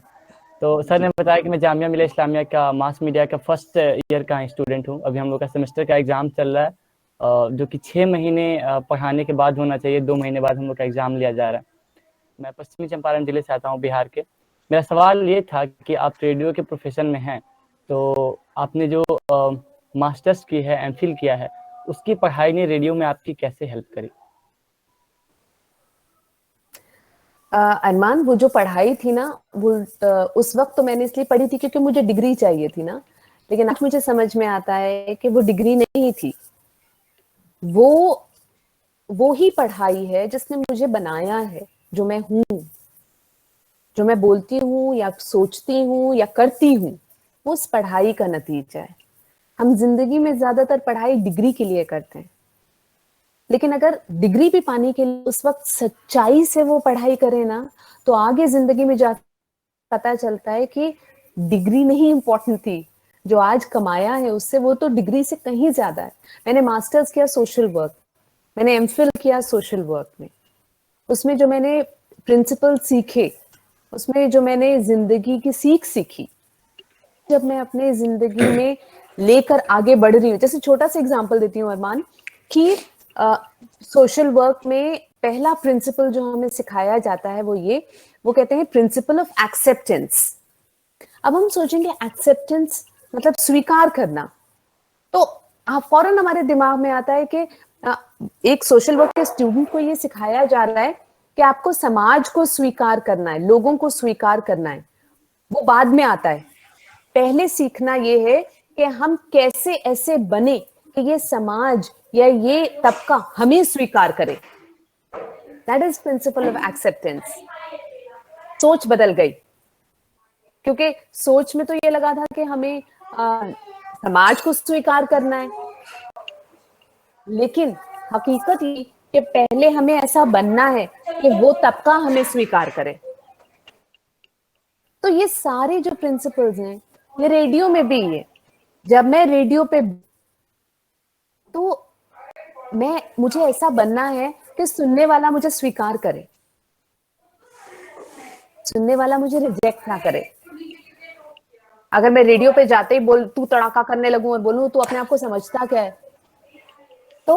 तो सर ने बताया कि मैं जामिया मिलिया इस्लामिया का मास मीडिया का फर्स्ट ईयर का स्टूडेंट हूँ। अभी हम लोग का सेमेस्टर का एग्जाम चल रहा है, जो कि 6 महीने पढ़ाने के बाद होना चाहिए, 2 महीने बाद हम लोग का एग्जाम लिया जा रहा है। मैं पश्चिमी चंपारण जिले से आता हूँ, बिहार के। मेरा सवाल ये था कि आप रेडियो के प्रोफेशन में हैं, तो आपने जो मास्टर्स की है, एमफिल किया है, उसकी पढ़ाई ने रेडियो में आपकी कैसे हेल्प करी? अरमान, वो जो पढ़ाई थी ना, वो उस वक्त तो मैंने इसलिए पढ़ी थी क्योंकि मुझे डिग्री चाहिए थी ना, लेकिन आज मुझे समझ में आता है कि वो डिग्री नहीं थी, वो ही पढ़ाई है जिसने मुझे बनाया है जो मैं हूँ, जो मैं बोलती हूँ या सोचती हूँ या करती हूँ, वो उस पढ़ाई का नतीजा है। हम जिंदगी में ज्यादातर पढ़ाई डिग्री के लिए करते हैं, लेकिन अगर डिग्री भी पाने के लिए उस वक्त सच्चाई से वो पढ़ाई करें ना, तो आगे जिंदगी में जा पता चलता है कि डिग्री नहीं इंपॉर्टेंट थी, जो आज कमाया है उससे वो तो डिग्री से कहीं ज्यादा है। मैंने मास्टर्स किया सोशल वर्क, मैंने एमफिल किया सोशल वर्क में, उसमें जो मैंने प्रिंसिपल सीखे, उसमें जो मैंने जिंदगी की सीख सीखी, जब मैं अपने जिंदगी में लेकर आगे बढ़ रही हूँ। जैसे छोटा सा एग्जांपल देती हूँ अरमान, कि सोशल वर्क में पहला प्रिंसिपल जो हमें सिखाया जाता है वो कहते हैं प्रिंसिपल ऑफ एक्सेप्टेंस। अब हम सोचेंगे एक्सेप्टेंस मतलब स्वीकार करना, तो फौरन हमारे दिमाग में आता है कि एक सोशल वर्क के स्टूडेंट को ये सिखाया जा रहा है कि आपको समाज को स्वीकार करना है, लोगों को स्वीकार करना है। वो बाद में आता है। पहले सीखना ये है कि हम कैसे ऐसे बने कि ये समाज या ये तबका हमें स्वीकार करे। That is principle of acceptance. सोच बदल गई, क्योंकि सोच में तो ये लगा था कि हमें समाज को स्वीकार करना है, लेकिन हकीकत ये कि पहले हमें ऐसा बनना है कि वो तबका हमें स्वीकार करे। तो ये सारे जो प्रिंसिपल्स हैं ये रेडियो में भी है। जब मैं रेडियो पे, तो मुझे ऐसा बनना है कि सुनने वाला मुझे स्वीकार करे, सुनने वाला मुझे रिजेक्ट ना करे। अगर मैं रेडियो पे जाते ही तू तड़ाका करने लगूं और बोलूं तू अपने आप को समझता क्या है, तो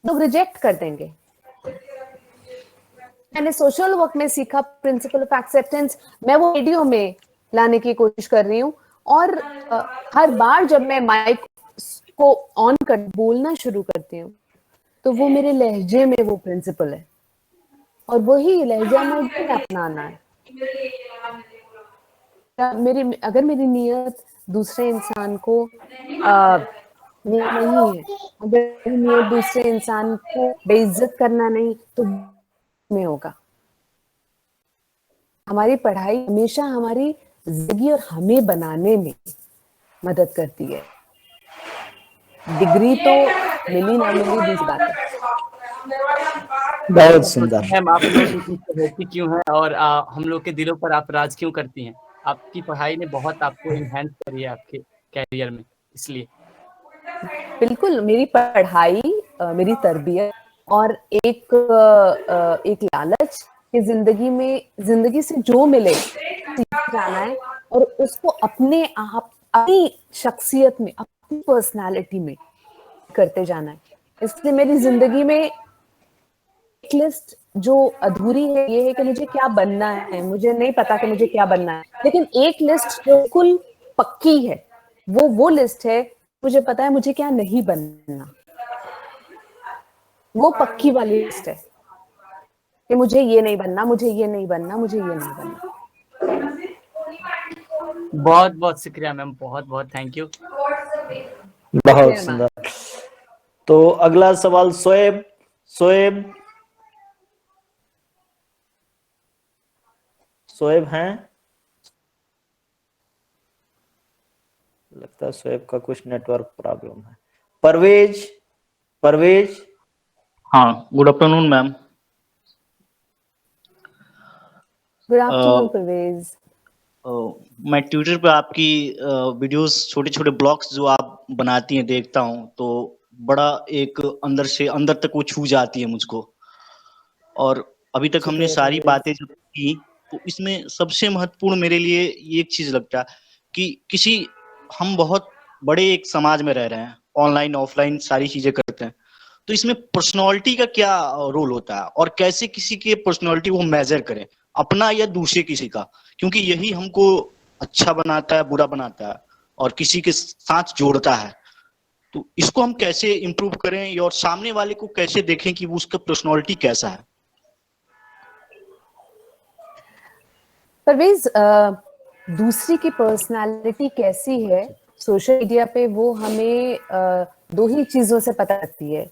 लोग रिजेक्ट कर देंगे। मैंने सोशल वर्क में सीखा प्रिंसिपल ऑफ एक्सेप्टेंस, मैं वो रेडियो में लाने की कोशिश कर रही हूँ। और हर बार जब मैं माइक को ऑन कर बोलना शुरू करती हूँ, तो वो मेरे लहजे में वो प्रिंसिपल है, और वही लहजा मुझे अपनाना है। अगर मेरी नियत दूसरे इंसान को नहीं है, अगर मेरी नियत दूसरे इंसान को बेइज्जत करना नहीं, तो में होगा। हमारी पढ़ाई हमेशा हमारी जिंदगी और हमें बनाने में मदद करती है। डिग्री तो मिली ना मिली दूसरी बात है। बहुत सुंदर। मैम आप लोग के पीछे होती क्यों है और हम लोग के दिलों पर आप राज क्यों करती हैं? आपकी पढ़ाई ने बहुत आपको इनहेंस करी है आपके कैरियर में, इसलिए। बिल्कुल, मेरी पढ़ाई, मेरी तरबियत और एक लालच कि जिंदगी से जो मिले सीख जाना है और उसको अपने आप, अपनी शख्सियत में, अपनी पर्सनालिटी में करते जाना है। इसलिए मेरी जिंदगी में एक लिस्ट जो अधूरी है ये है कि मुझे क्या बनना है। मुझे नहीं पता कि मुझे क्या बनना है, लेकिन एक लिस्ट जो बिल्कुल पक्की है वो लिस्ट है, मुझे पता है मुझे क्या नहीं बनना। वो पक्की वाली लिस्ट है कि मुझे ये नहीं बनना, मुझे ये नहीं बनना, मुझे ये नहीं बनना। बहुत बहुत शुक्रिया मैम, बहुत बहुत थैंक यू। बहुत सुंदर। तो अगला सवाल शोएब हैं? लगता है शोएब का कुछ नेटवर्क प्रॉब्लम है। परवेज। हाँ, good afternoon ma'am. Good afternoon Parvez. मैं ट्विटर पे आपकी वीडियोस, छोटे छोटे ब्लॉग्स जो आप बनाती हैं देखता हूँ, तो बड़ा एक अंदर से अंदर तक वो छू जाती है मुझको। और अभी तक हमने सारी बातें जो की, तो इसमें सबसे महत्वपूर्ण मेरे लिए ये एक चीज लगता है कि हम बहुत बड़े एक समाज में रह रहे हैं, ऑनलाइन ऑफलाइन सारी चीजें करते हैं, तो इसमें पर्सनालिटी का क्या रोल होता है और कैसे किसी के पर्सनालिटी को मेजर करें, अपना या दूसरे किसी का, क्योंकि यही हमको अच्छा बनाता है, बुरा बनाता है और किसी के साथ जोड़ता है। तो इसको हम कैसे इम्प्रूव करें और सामने वाले को कैसे देखें कि वो उसका पर्सनालिटी कैसा है? परवेज, दूसरी की पर्सनालिटी कैसी है सोशल मीडिया पे वो हमें दो ही चीजों से पता लगती है,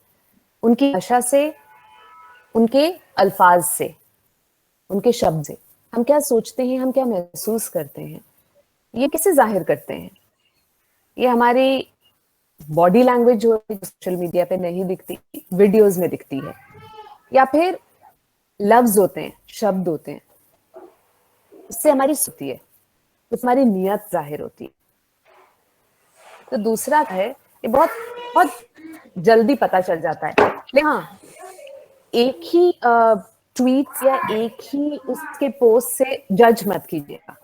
उनकी भाषा से, उनके अल्फाज से, उनके शब्द से। हम क्या सोचते हैं, हम क्या महसूस करते हैं, ये कैसे जाहिर करते हैं, ये हमारी बॉडी लैंग्वेज जो सोशल मीडिया पे नहीं दिखती, वीडियोस में दिखती है, या फिर लफ्ज होते हैं, शब्द होते हैं, उससे हमारी होती है, उससे हमारी नियत जाहिर होती है। तो दूसरा है, ये बहुत बहुत जल्दी पता चल जाता है, लेकिन हाँ, एक ही ट्वीट या एक ही उसके पोस्ट से जज मत कीजिएगा,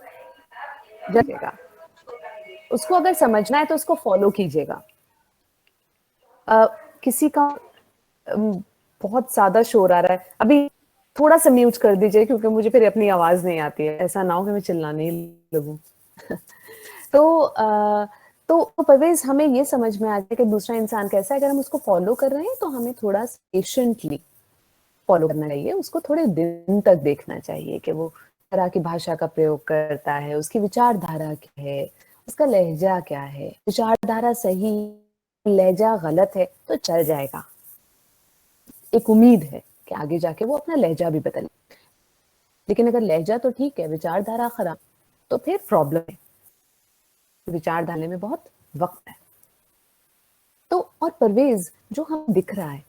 उसको अगर समझना है तो उसको फॉलो कीजिएगा। किसी का बहुत ज्यादा शोर आ रहा है, अभी थोड़ा सा म्यूट कर दीजिए क्योंकि मुझे फिर अपनी आवाज नहीं आती है, ऐसा ना हो कि मैं चिल्लाने ही लगूं। तो परवेज, हमें ये समझ में आ जाए कि दूसरा इंसान कैसा है। अगर हम उसको फॉलो कर रहे हैं तो हमें थोड़ा पेशेंटली फॉलो करना चाहिए, उसको थोड़े दिन तक देखना चाहिए कि वो तरह की भाषा का प्रयोग करता है, उसकी विचारधारा क्या है, उसका लहजा क्या है। विचारधारा सही, लहजा गलत है तो चल जाएगा, एक उम्मीद है कि आगे जाके वो अपना लहजा भी बदले। लेकिन अगर लहजा तो ठीक है, विचारधारा खराब, तो फिर प्रॉब्लम है। विचारधारा में बहुत वक्त है। तो और परवेज, जो हम दिख रहा है,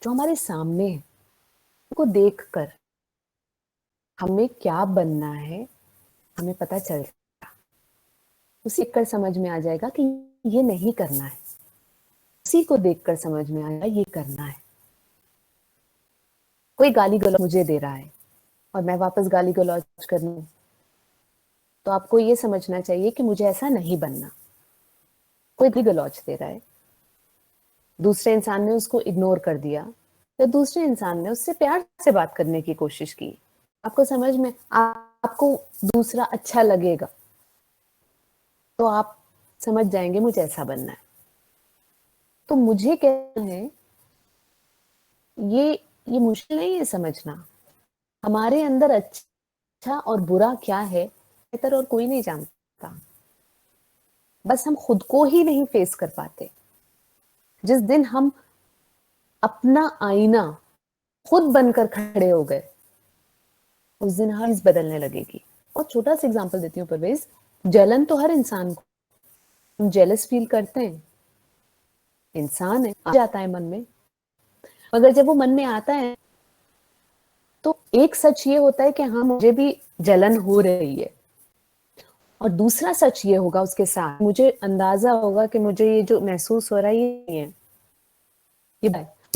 जो हमारे सामने है, उनको देखकर हमें क्या बनना है हमें पता चल जाएगा। उसी कर समझ में आ जाएगा कि ये नहीं करना है, उसी को देखकर समझ में आएगा ये करना है। कोई गाली गलौज मुझे दे रहा है और मैं वापस गाली गलौज करने, तो आपको ये समझना चाहिए कि मुझे ऐसा नहीं बनना। कोई गाली गलौज दे रहा है, दूसरे इंसान ने उसको इग्नोर कर दिया, या दूसरे इंसान ने उससे प्यार से बात करने की कोशिश की, आपको समझ में, आपको दूसरा अच्छा लगेगा, तो आप समझ जाएंगे मुझे ऐसा बनना है। तो मुझे कहना है, ये मुश्किल नहीं है समझना। हमारे अंदर अच्छा और बुरा क्या है, बेहतर और कोई नहीं जानता। बस हम खुद को ही नहीं फेस कर पाते। जिस दिन हम अपना आईना खुद बनकर खड़े हो गए, उस दिन हर चीज बदलने लगेगी। और छोटा सा एग्जांपल देती हूँ परवेज, जलन तो हर इंसान को, हम जेलस फील करते हैं, इंसान है, आ जाता है मन में, मगर जब वो मन में आता है तो एक सच ये होता है कि हाँ मुझे भी जलन हो रही है, और दूसरा सच ये होगा उसके साथ मुझे अंदाजा होगा कि मुझे ये जो महसूस हो रहा है ये नहीं है, ये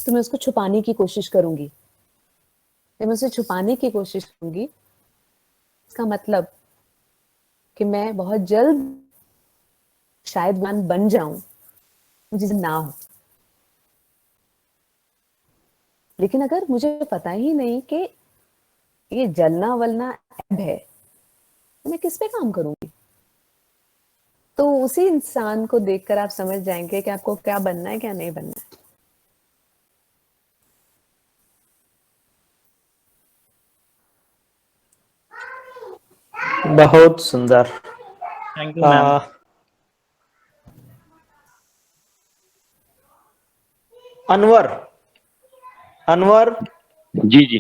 तो मैं उसको छुपाने की कोशिश करूंगी। जब मैं उसे छुपाने की कोशिश करूंगी, इसका मतलब कि मैं बहुत जल्द शायद बन जाऊं मुझे ना हो। लेकिन अगर मुझे पता ही नहीं कि ये जलना वलना ऐब है, तो मैं किस पे काम करूंगी? तो उसी इंसान को देखकर आप समझ जाएंगे कि आपको क्या बनना है, क्या नहीं बनना है। बहुत सुंदर। Thank you ma'am. Anwar, Anwar. जी जी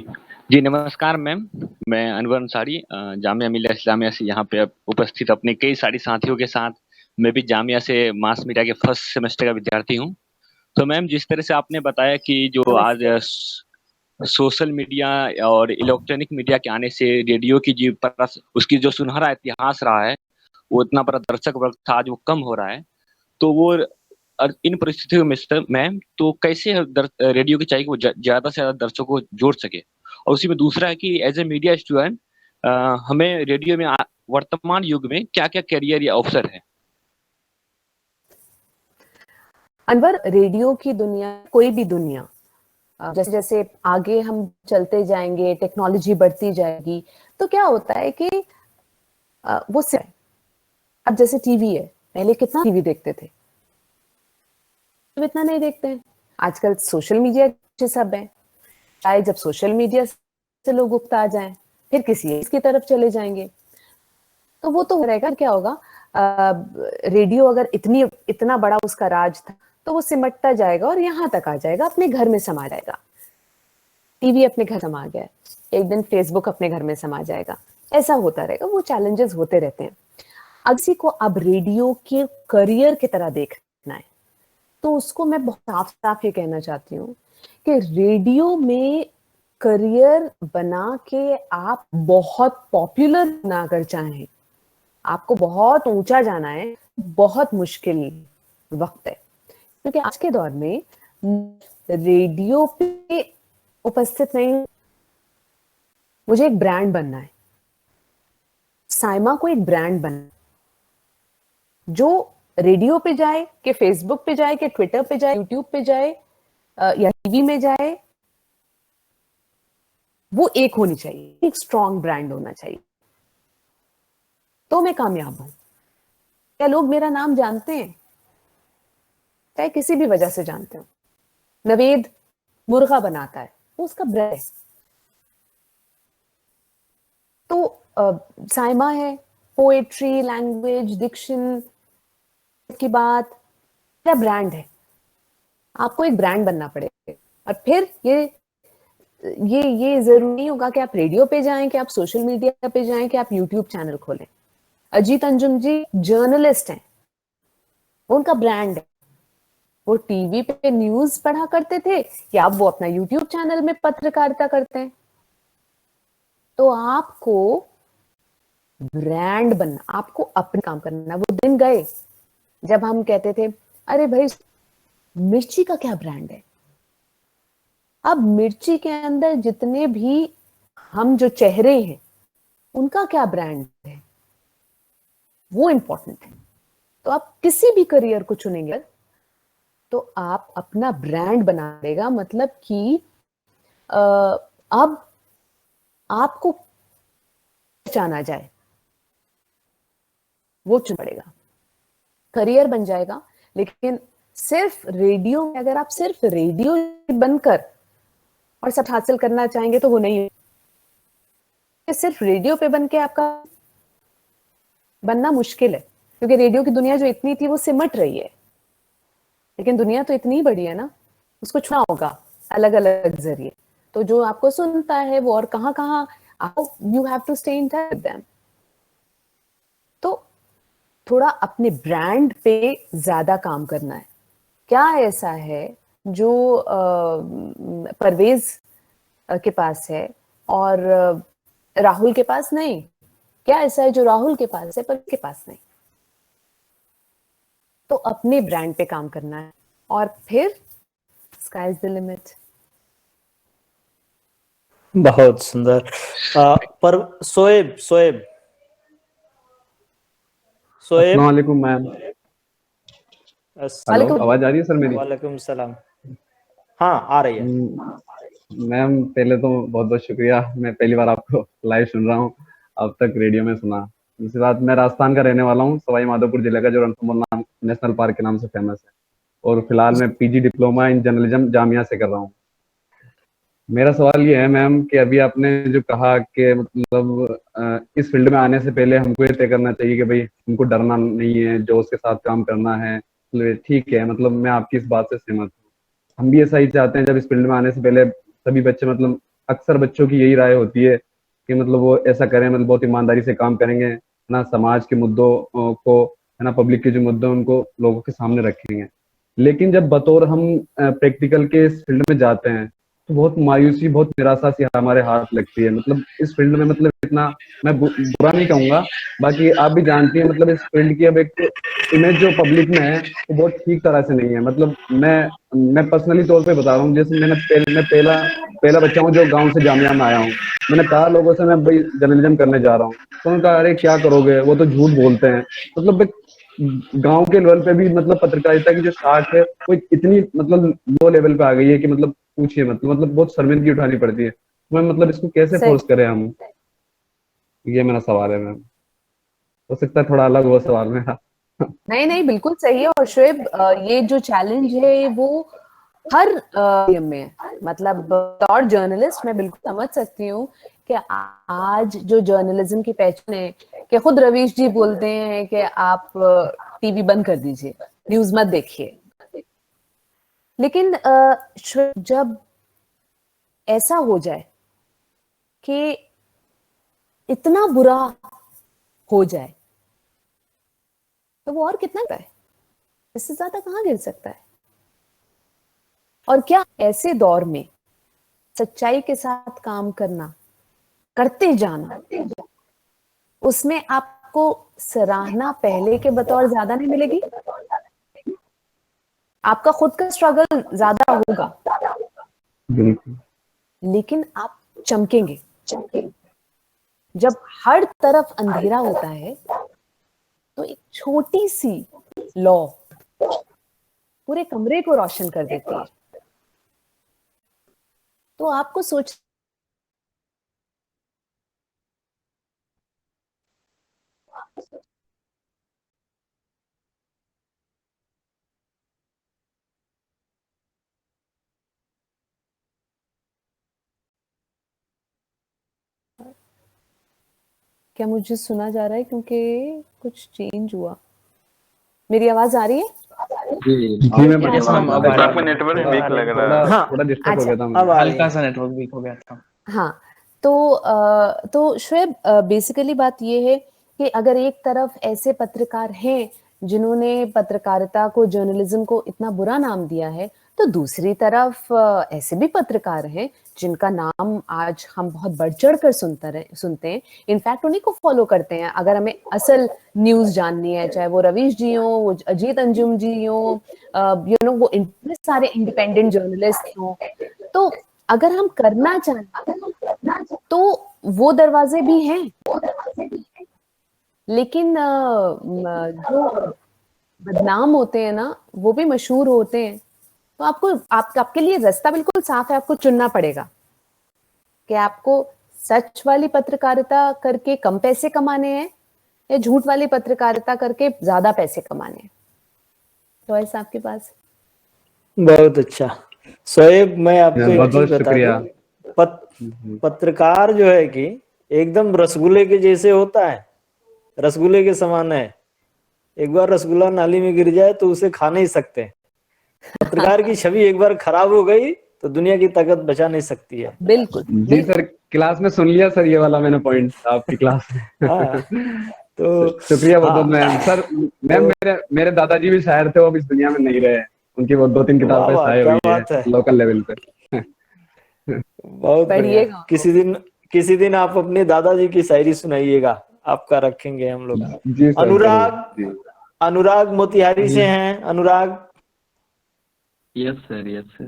जी, नमस्कार मैम। मैं अनवर अंसारी जामिया मिल्लिया इस्लामिया से यहाँ पे उपस्थित अपने कई सारी साथियों के साथ मैं भी जामिया से मास मीडिया के फर्स्ट सेमेस्टर का विद्यार्थी हूँ। तो मैम जिस तरह से आपने बताया कि जो आज सोशल मीडिया और इलेक्ट्रॉनिक मीडिया के आने से रेडियो की उसकी जो सुनहरा इतिहास रहा है, वो इतना बड़ा दर्शक वर्ग था, आज वो कम हो रहा है। तो वो इन परिस्थितियों में मैम तो कैसे रेडियो की चाहिए कि वो ज्यादा से ज्यादा दर्शकों को जोड़ सके। और उसी में दूसरा है कि एज ए मीडिया स्टूडेंट हमें रेडियो में वर्तमान युग में क्या क्या करियर या अवसर है? अनवर, रेडियो की दुनिया, कोई भी दुनिया, जैसे जैसे आगे हम चलते जाएंगे, टेक्नोलॉजी बढ़ती जाएगी, तो क्या होता है कि वो सिर्फ, अब जैसे टीवी है, पहले कितना टीवी देखते थे, अब इतना नहीं देखते हैं। आजकल सोशल मीडिया के सब है, शायद जब सोशल मीडिया से लोग उकता जाएं, फिर किसी इसकी तरफ चले जाएंगे, तो वो तो रहेगा। क्या होगा, रेडियो अगर इतना बड़ा उसका राज था, तो वो सिमटता जाएगा और यहाँ तक आ जाएगा, अपने घर में समा जाएगा। टीवी अपने घर समा गया, एक दिन फेसबुक अपने घर में समा जाएगा, ऐसा होता रहेगा। वो चैलेंजेस होते रहते हैं। किसी को अब रेडियो के करियर की तरह देखना है, तो उसको मैं बहुत साफ साफ ये कहना चाहती हूँ कि रेडियो में करियर बना के आप बहुत पॉपुलर ना अगर चाहें, आपको बहुत ऊंचा जाना है, बहुत मुश्किल वक्त है। क्योंकि आज के दौर में रेडियो पे उपस्थित नहीं, मुझे एक ब्रांड बनना है। साइमा को एक ब्रांड बनना, जो रेडियो पे जाए, कि फेसबुक पे जाए, कि ट्विटर पे जाए, यूट्यूब पे जाए या टीवी में जाए, वो एक होनी चाहिए, एक स्ट्रॉन्ग ब्रांड होना चाहिए, तो मैं कामयाब हूं। क्या लोग मेरा नाम जानते हैं? चाहे किसी भी वजह से जानते हो। नवेद मुर्गा बनाता है, वो उसका ब्रांड है। तो साइमा है, पोएट्री, लैंग्वेज, डिक्शन की बात, क्या ब्रांड है। आपको एक ब्रांड बनना पड़ेगा, और फिर ये जरूरी नहीं होगा कि आप रेडियो पे जाएं, कि आप सोशल मीडिया पे जाएं, कि आप यूट्यूब चैनल खोलें। अजीत अंजुम जी जर्नलिस्ट हैं, उनका ब्रांड है। वो टीवी पे न्यूज पढ़ा करते थे, या अब वो अपना यूट्यूब चैनल में पत्रकारिता करते हैं। तो आपको ब्रांड बनना, आपको अपना काम करना। वो दिन गए जब हम कहते थे अरे भाई मिर्ची का क्या ब्रांड है। अब मिर्ची के अंदर जितने भी हम जो चेहरे हैं, उनका क्या ब्रांड है, वो इंपॉर्टेंट है। तो आप किसी भी करियर को चुनेंगे तो आप अपना ब्रांड बना देगा, मतलब कि अब आपको पहचाना जाए, वो चुन पड़ेगा, करियर बन जाएगा। लेकिन सिर्फ रेडियो में, अगर आप सिर्फ रेडियो बनकर और सब हासिल करना चाहेंगे तो वो नहीं है। सिर्फ रेडियो पे बन के आपका बनना मुश्किल है, क्योंकि रेडियो की दुनिया जो इतनी थी वो सिमट रही है। लेकिन दुनिया तो इतनी बड़ी है ना, उसको छुना होगा अलग अलग जरिए। तो जो आपको सुनता है वो और कहाँ कहाँ, you have to stay in touch with them. तो थोड़ा अपने ब्रांड पे ज्यादा काम करना है। क्या ऐसा है जो परवेज के पास है, और राहुल के पास नहीं। क्या ऐसा है जो राहुल के पास है पर के पास नहीं? तो अपने ब्रांड पे काम करना है और फिर स्काई इज द लिमिट। बहुत सुंदर। पर शोएब शोएब शोएब, अस्सलाम वालेकुम मैम। हेलो, आवाज आ रही है सर मेरी? वालेकुम सलाम। हाँ आ रही है। मैम पहले तो बहुत बहुत शुक्रिया, मैं पहली बार आपको लाइव सुन रहा हूँ, अब तक रेडियो में सुना। दूसरी बात, मैं राजस्थान का रहने वाला हूँ, सवाई माधोपुर जिले का, जो रणथंभौर नाम नेशनल पार्क के नाम से फेमस है। और फिलहाल मैं PG diploma in journalism Jamia से कर रहा हूँ। मेरा सवाल ये है मैम कि अभी आपने जो कहा कि मतलब इस फील्ड में आने से पहले हमको ये तय करना चाहिए कि भाई हमको डरना नहीं है, जो उसके साथ काम करना है। ठीक है, मतलब मैं आपकी इस बात से सहमत हूँ। हम भी ऐसा ही चाहते हैं। जब इस फील्ड में आने से पहले सभी बच्चे, मतलब अक्सर बच्चों की यही राय होती है कि मतलब वो ऐसा करें, मतलब बहुत ईमानदारी से काम करेंगे, है ना, समाज के मुद्दों को, है ना, पब्लिक के जो मुद्दे उनको लोगों के सामने रखेंगे। लेकिन जब बतौर हम प्रैक्टिकल के इस फील्ड में जाते हैं तो बहुत मायूसी, बहुत निराशा सी हमारे हाथ लगती है। मतलब इस फील्ड में, मतलब इतना मैं बुरा नहीं कहूंगा, बाकी आप भी जानती हैं, मतलब इस फील्ड की अब एक इमेज जो पब्लिक में है वो बहुत ठीक तरह से नहीं है। मतलब मैं पर्सनली तौर पे बता रहा हूँ, जैसे मैं पहला बच्चा हूँ जो गांव से जामिया में आया हूँ। मैंने कहा लोगों से मैं भाई जर्नलिज्म करने जा रहा हूँ, तो उन्होंने कहा अरे क्या करोगे, वो तो झूठ बोलते हैं। मतलब गांव के लेवल पे भी मतलब पत्रकारिता की जो साख है वो इतनी मतलब लो लेवल पे आ गई है कि मतलब पूछिए, मतलब बहुत शर्मिंदगी उठानी पड़ती है। मैं मतलब इसको कैसे फोर्स करें हम, ये मेरा सवाल है मैम। हो सकता है थोड़ा अलग हो सवाल मेरा। नहीं नहीं, बिल्कुल सही है। और शोएब, ये जो चैलेंज है वो हर में है। मतलब और जर्नलिस्ट मैं बिल्कुल समझ सकती हूँ कि आज जो जर्नलिज्म की पहचान है, कि खुद रवीश जी बोलते हैं कि आप टीवी बंद कर दीजिए, न्यूज मत देखिए। लेकिन जब ऐसा हो जाए कि इतना बुरा हो जाए तो वो और कितना है, इससे ज्यादा कहाँ गिर सकता है? और क्या ऐसे दौर में सच्चाई के साथ काम करना, करते जाना, उसमें आपको सराहना पहले के बतौर ज्यादा नहीं मिलेगी? आपका खुद का स्ट्रगल ज्यादा होगा, लेकिन आप चमकेंगे। जब हर तरफ अंधेरा होता है तो एक छोटी सी लौ पूरे कमरे को रोशन कर देती है। तो आपको सोच क्या मुझे सुना जा रहा है? क्योंकि कुछ चेंज हुआ। मेरी आवाज आ रही है? जी मैम, आपका नेटवर्क वीक लग रहा है। थोड़ा डिस्टर्ब हो गया था, अब हल्का सा नेटवर्क वीक हो गया था। हाँ, तो शोएब, बेसिकली बात ये है कि अगर एक तरफ ऐसे पत्रकार हैं जिन्होंने पत्रकारिता को, जर्नलिज्म को इतना बुरा नाम दिया है, तो दूसरी तरफ ऐसे भी पत्रकार हैं जिनका नाम आज हम बहुत बढ़ चढ़ कर सुनते हैं। इनफैक्ट उन्हीं को फॉलो करते हैं अगर हमें असल न्यूज जाननी है, चाहे वो रवीश जी हो, वो अजीत अंजुम जी हो, वो इतने सारे इंडिपेंडेंट जर्नलिस्ट हो। तो अगर हम करना चाहें तो वो दरवाजे भी हैं, लेकिन जो बदनाम होते हैं ना, वो भी मशहूर होते हैं। तो आपके लिए रास्ता बिल्कुल साफ है। आपको चुनना पड़ेगा कि आपको सच वाली पत्रकारिता करके कम पैसे कमाने हैं या झूठ वाली पत्रकारिता करके ज्यादा पैसे कमाने हैं। चॉइस आपके पास। बहुत अच्छा शोएब, मैं आपको एक चीज बता दूं, पत्रकार जो है कि एकदम रसगुल्ले के जैसे होता है, रसगुल्ले के समान है। एक बार रसगुल्ला नाली में गिर जाए तो उसे खा नहीं सकते। पत्रकार की छवि एक बार खराब हो गई तो दुनिया की ताकत बचा नहीं सकती है। बिल्कुल जी सर, क्लास में सुन लिया सर, ये वाला मैंने पॉइंट आपकी क्लास में। तो शुक्रिया बहुत मैम। सर मैम, मेरे दादाजी भी शायर थे, वो अब इस दुनिया में नहीं रहे। उनकी वो 2-3 किताबें शाये हुई है लोकल लेवल पे। बहुत बढ़िया। किसी दिन आप अपने दादाजी की शायरी सुनाइएगा, आपका रखेंगे हम लोग। जी सर, अनुराग, जी। अनुराग मोतिहारी से हैं। Anurag. Yes sir, yes sir.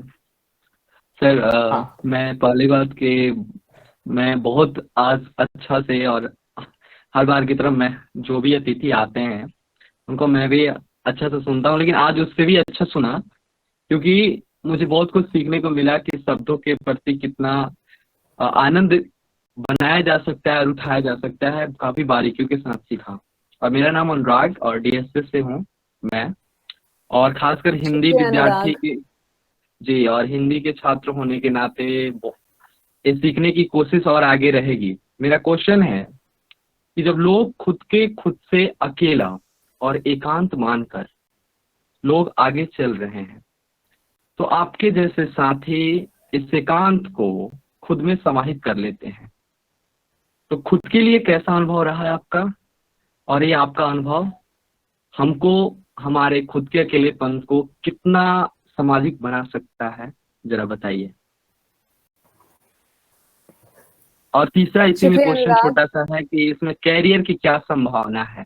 Sir हाँ। मैं पहली बात कि मैं बहुत आज अच्छा से, और हर बार की तरह मैं जो भी अतिथि आते हैं उनको मैं भी अच्छा से सुनता हूँ, लेकिन आज उससे भी अच्छा सुना, क्योंकि मुझे बहुत कुछ सीखने को मिला कि शब्दों के प्रति कितना आनंद बनाया जा सकता है और उठाया जा सकता है। काफी बारीकियों के साथ सीखा। और मेरा नाम अनुराग और डीएसएस से हूँ मैं, और खासकर हिंदी शुक्रिया विद्यार्थी अनुराग। के, जी, और हिंदी के छात्र होने के नाते ये सीखने की कोशिश और आगे रहेगी। मेरा क्वेश्चन है कि जब लोग खुद से अकेला और एकांत मानकर लोग आगे चल रहे हैं, तो आपके जैसे साथी इस एकांत को खुद में समाहित कर लेते हैं, तो खुद के लिए कैसा अनुभव रहा है आपका, और ये आपका अनुभव हमको हमारे खुद के अकेलेपन को कितना सामाजिक बना सकता है, जरा बताइए। और तीसरा इसी में शुक्रिया क्वेश्चन अनुराग। छोटा सा है कि इसमें कैरियर की क्या संभावना है।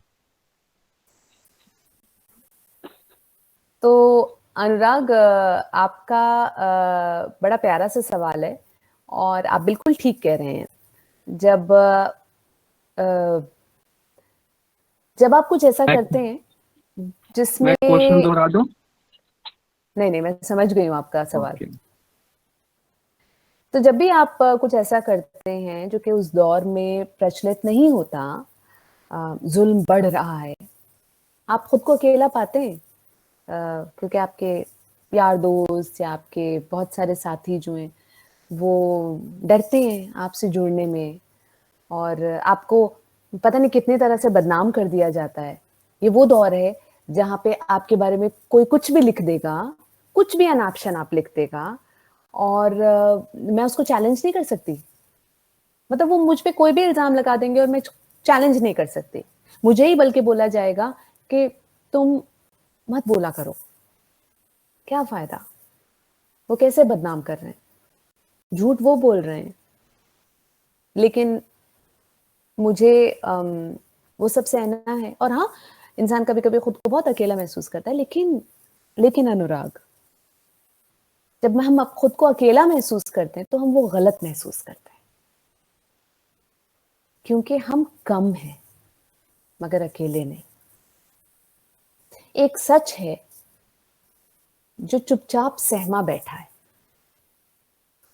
तो अनुराग, आपका बड़ा प्यारा सा सवाल है और आप बिल्कुल ठीक कह रहे हैं। जब आप कुछ ऐसा करते हैं जिसमें, मैं क्वेश्चन दोहरा दूं? नहीं, मैं समझ गई हूँ आपका सवाल। तो जब भी आप कुछ ऐसा करते हैं जो कि उस दौर में प्रचलित नहीं होता, जुल्म बढ़ रहा है, आप खुद को अकेला पाते हैं, क्योंकि आपके यार दोस्त या आपके बहुत सारे साथी जो हैं वो डरते हैं आपसे जुड़ने में, और आपको पता नहीं कितनी तरह से बदनाम कर दिया जाता है। ये वो दौर है जहाँ पे आपके बारे में कोई कुछ भी लिख देगा, कुछ भी अनाप शनाप लिख देगा, और मैं उसको चैलेंज नहीं कर सकती। मतलब वो मुझ पे कोई भी इल्जाम लगा देंगे और मैं चैलेंज नहीं कर सकती। मुझे ही बल्कि बोला जाएगा कि तुम मत बोला करो, क्या फायदा, वो कैसे बदनाम कर रहे हैं, झूठ वो बोल रहे हैं। लेकिन मुझे वो सब सहना है। और हाँ, इंसान कभी कभी खुद को बहुत अकेला महसूस करता है, लेकिन अनुराग, जब हम खुद को अकेला महसूस करते हैं तो हम वो गलत महसूस करते हैं, क्योंकि हम कम हैं मगर अकेले नहीं। एक सच है जो चुपचाप सहमा बैठा है,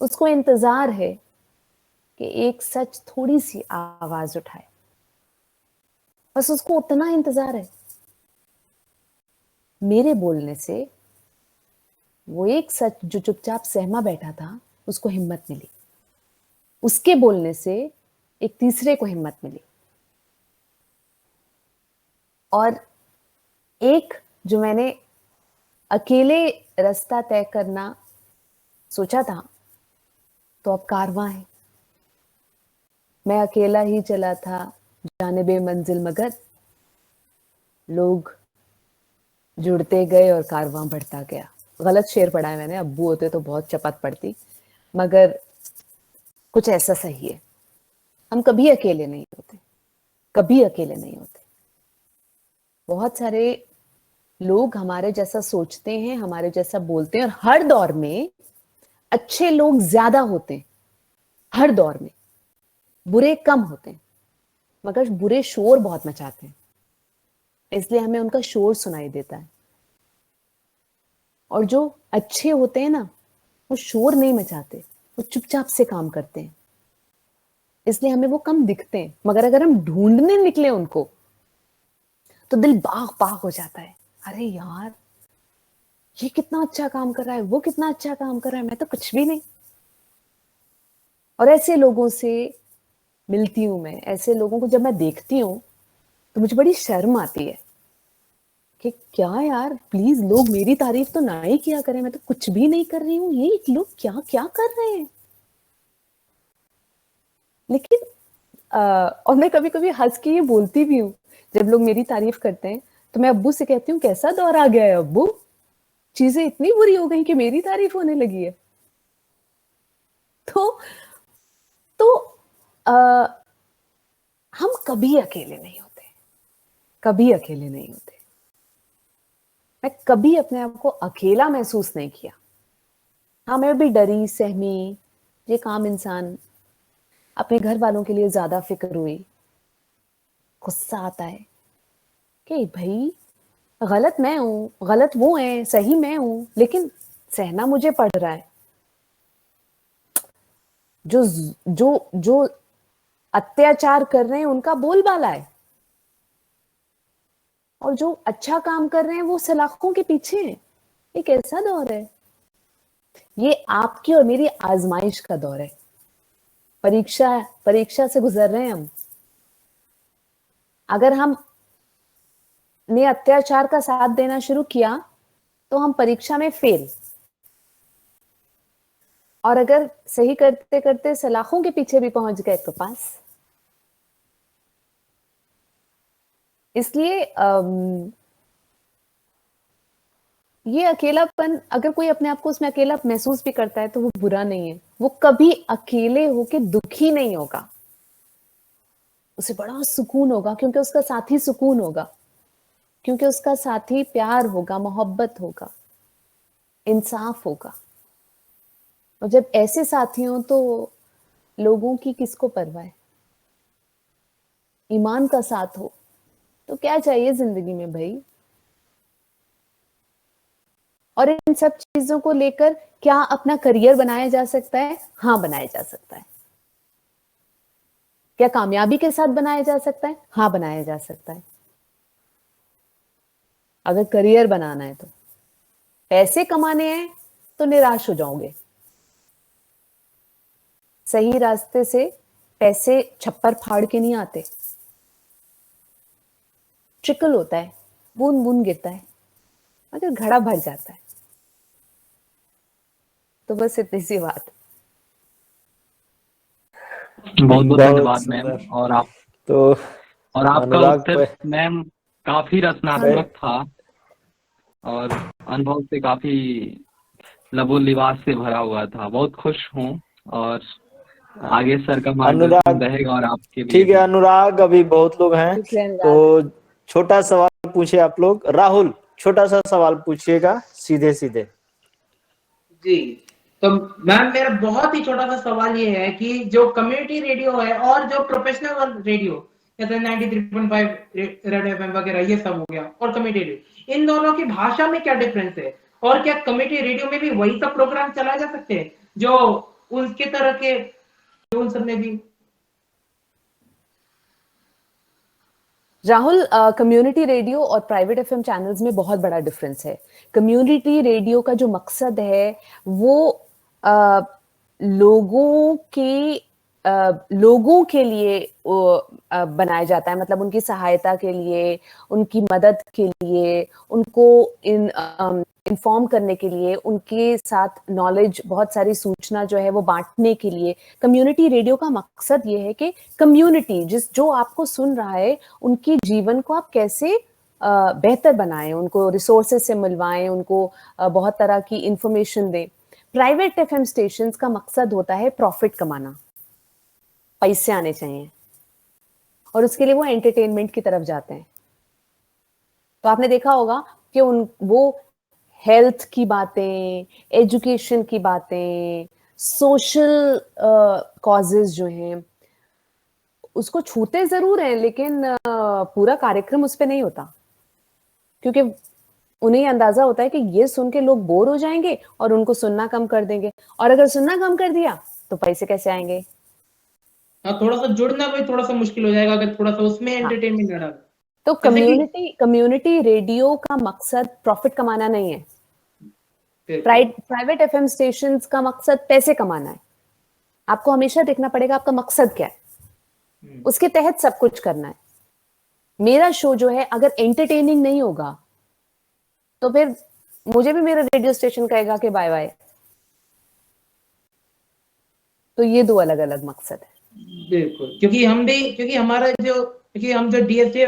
उसको इंतजार है कि एक सच थोड़ी सी आवाज उठाए, बस उसको उतना इंतजार है। मेरे बोलने से वो एक सच जो चुपचाप सहमा बैठा था उसको हिम्मत मिली, उसके बोलने से एक तीसरे को हिम्मत मिली, और एक जो मैंने अकेले रास्ता तय करना सोचा था तो अब कारवां है। मैं अकेला ही चला था जाने बे मंजिल, मगर लोग जुड़ते गए और कारवां बढ़ता गया। गलत शेर पढ़ा है मैंने, अब्बू होते तो बहुत चपत पड़ती, मगर कुछ ऐसा सही है। हम कभी अकेले नहीं होते, कभी अकेले नहीं होते। बहुत सारे लोग हमारे जैसा सोचते हैं, हमारे जैसा बोलते हैं, और हर दौर में अच्छे लोग ज्यादा होते हैं, हर दौर में बुरे कम होते हैं, मगर बुरे शोर बहुत मचाते हैं, इसलिए हमें उनका शोर सुनाई देता है। और जो अच्छे होते हैं ना, वो शोर नहीं मचाते, वो चुपचाप से काम करते हैं, इसलिए हमें वो कम दिखते हैं। मगर अगर हम ढूंढने निकले उनको तो दिल बाग बाग हो जाता है। अरे यार, ये कितना अच्छा काम कर रहा है, वो कितना अच्छा काम कर रहा है, मैं तो कुछ भी नहीं। और ऐसे लोगों से मिलती हूं मैं, ऐसे लोगों को जब मैं देखती हूं तो मुझे बड़ी शर्म आती है कि क्या यार, प्लीज लोग मेरी तारीफ तो ना ही किया करें, मैं तो कुछ भी नहीं कर रही हूँ, ये लोग क्या क्या कर रहे हैं। लेकिन और मैं कभी कभी हंस के ये बोलती भी हूँ, जब लोग मेरी तारीफ करते हैं तो मैं अब्बू से कहती हूँ, कैसा दौर आ गया है अब्बू, चीजें इतनी बुरी हो गई कि मेरी तारीफ होने लगी है। तो हम कभी अकेले नहीं होते, कभी अकेले नहीं होते। मैं कभी अपने आप को अकेला महसूस नहीं किया। हाँ, मैं भी डरी सहमी, ये काम इंसान, अपने घर वालों के लिए ज्यादा फिक्र हुई, गुस्सा आता है कि भाई गलत मैं हूं, गलत वो है, सही मैं हूं, लेकिन सहना मुझे पड़ रहा है। जो जो जो अत्याचार कर रहे हैं उनका बोलबाला है, और जो अच्छा काम कर रहे हैं वो सलाखों के पीछे हैं। ये कैसा दौर है? ये आपकी और मेरी आजमाइश का दौर है। परीक्षा से गुजर रहे हैं हम। अगर हम ने अत्याचार का साथ देना शुरू किया तो हम परीक्षा में फेल, और अगर सही करते करते सलाखों के पीछे भी पहुंच गए तो पास। इसलिए ये अकेलापन, अगर कोई अपने आप को उसमें अकेला महसूस भी करता है तो वो बुरा नहीं है। वो कभी अकेले होके दुखी नहीं होगा, उसे बड़ा सुकून होगा, क्योंकि उसका साथी सुकून होगा, क्योंकि उसका साथी प्यार होगा, मोहब्बत होगा, इंसाफ होगा। और जब ऐसे साथी हों तो लोगों की किसको परवाह है? ईमान का साथ हो तो क्या चाहिए जिंदगी में भाई? और इन सब चीजों को लेकर क्या अपना करियर बनाया जा सकता है? हाँ, बनाया जा सकता है। क्या कामयाबी के साथ बनाया जा सकता है? हाँ, बनाया जा सकता है। अगर करियर बनाना है तो, पैसे कमाने हैं तो निराश हो जाओगे। सही रास्ते से पैसे छप्पर फाड़ के नहीं आते, ट्रिकल होता है, बूंद बूंद गिरता है, मगर घड़ा भर जाता है। तो बस इतनी सी बात। बहुत बहुत धन्यवाद मैम। और आप तो और आपका उत्तर मैम काफी रचनात्मक था और अनुभव से काफी लबोलिबास से भरा हुआ था। बहुत खुश हूँ और आगे सर का मार्गदर्शन रहेगा और आपके लिए। ठीक है अनुराग, अभी बहुत लोग हैं तो छोटा सवाल पूछे आप लोग। राहुल, छोटा सा सवाल पूछिएगा सीधे सीधे। जी, तो मैम मेरा बहुत ही छोटा सा सवाल ये है कि जो कम्युनिटी रेडियो है और जो प्रोफेशनल रेडियो जैसे 93.5 रेड एफएम वगैरह ये सब हो गया, और कम्युनिटी रेडियो, इन दोनों की भाषा में क्या डिफरेंस है? और क्या कम्युनिटी रेडियो में भी वही सब प्रोग्राम चलाए जा सकते हैं जो उनके तरह के उन सब में भी? राहुल, कम्युनिटी रेडियो और प्राइवेट एफएम चैनल्स में बहुत बड़ा डिफरेंस है। कम्युनिटी रेडियो का जो मकसद है वो लोगों के लिए बनाया जाता है, मतलब उनकी सहायता के लिए, उनकी मदद के लिए, उनको इन्फॉर्म करने के लिए, उनके साथ नॉलेज, बहुत सारी सूचना जो है वो बांटने के लिए। कम्युनिटी रेडियो का मकसद ये है कि कम्युनिटी जो आपको सुन रहा है उनकी जीवन को आप कैसे बेहतर बनाएं, उनको रिसोर्सेज से मिलवाएं, उनको बहुत तरह की इंफॉर्मेशन दें। प्राइवेट एफएम स्टेशंस का मकसद होता है प्रॉफिट कमाना, पैसे आने चाहिए, और उसके लिए वो एंटरटेनमेंट की तरफ जाते हैं। तो आपने देखा होगा कि वो हेल्थ की बातें, एजुकेशन की बातें, सोशल कॉजेज जो हैं उसको छूते जरूर हैं, लेकिन पूरा कार्यक्रम उस पर नहीं होता, क्योंकि उन्हें अंदाजा होता है कि ये सुन के लोग बोर हो जाएंगे और उनको सुनना कम कर देंगे, और अगर सुनना कम कर दिया तो पैसे कैसे आएंगे? थोड़ा सा जुड़ना भी थोड़ा सा मुश्किल हो जाएगा अगर थोड़ा सा उसमें एंटरटेनमेंट डाला। तो कम्युनिटी रेडियो का मकसद प्रॉफिट कमाना नहीं है। प्राइवेट एफएम स्टेशंस का मकसद पैसे कमाना है। आपको हमेशा देखना पड़ेगा आपका मकसद क्या है, उसके तहत सब कुछ करना है। मेरा शो जो है अगर एंटरटेनिंग नहीं होगा तो फिर मुझे भी मेरा रेडियो स्टेशन कहेगा कि बाय बाय। तो ये दो अलग अलग मकसद है। बिल्कुल, क्योंकि हम जो डीएसए,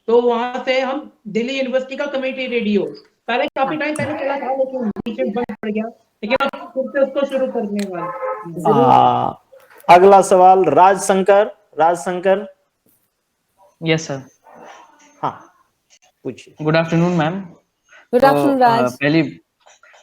तो वहां से हम दिल्ली यूनिवर्सिटी का कम्युनिटी रेडियो पहले काफी टाइम पहले चला था, लेकिन बीच में बंद पड़ गया, लेकिन अब फिर से उसको शुरू करने वाले। अगला सवाल राज शंकर। Yes sir. हाँ पूछिए। Good afternoon ma'am. Good afternoon Raj.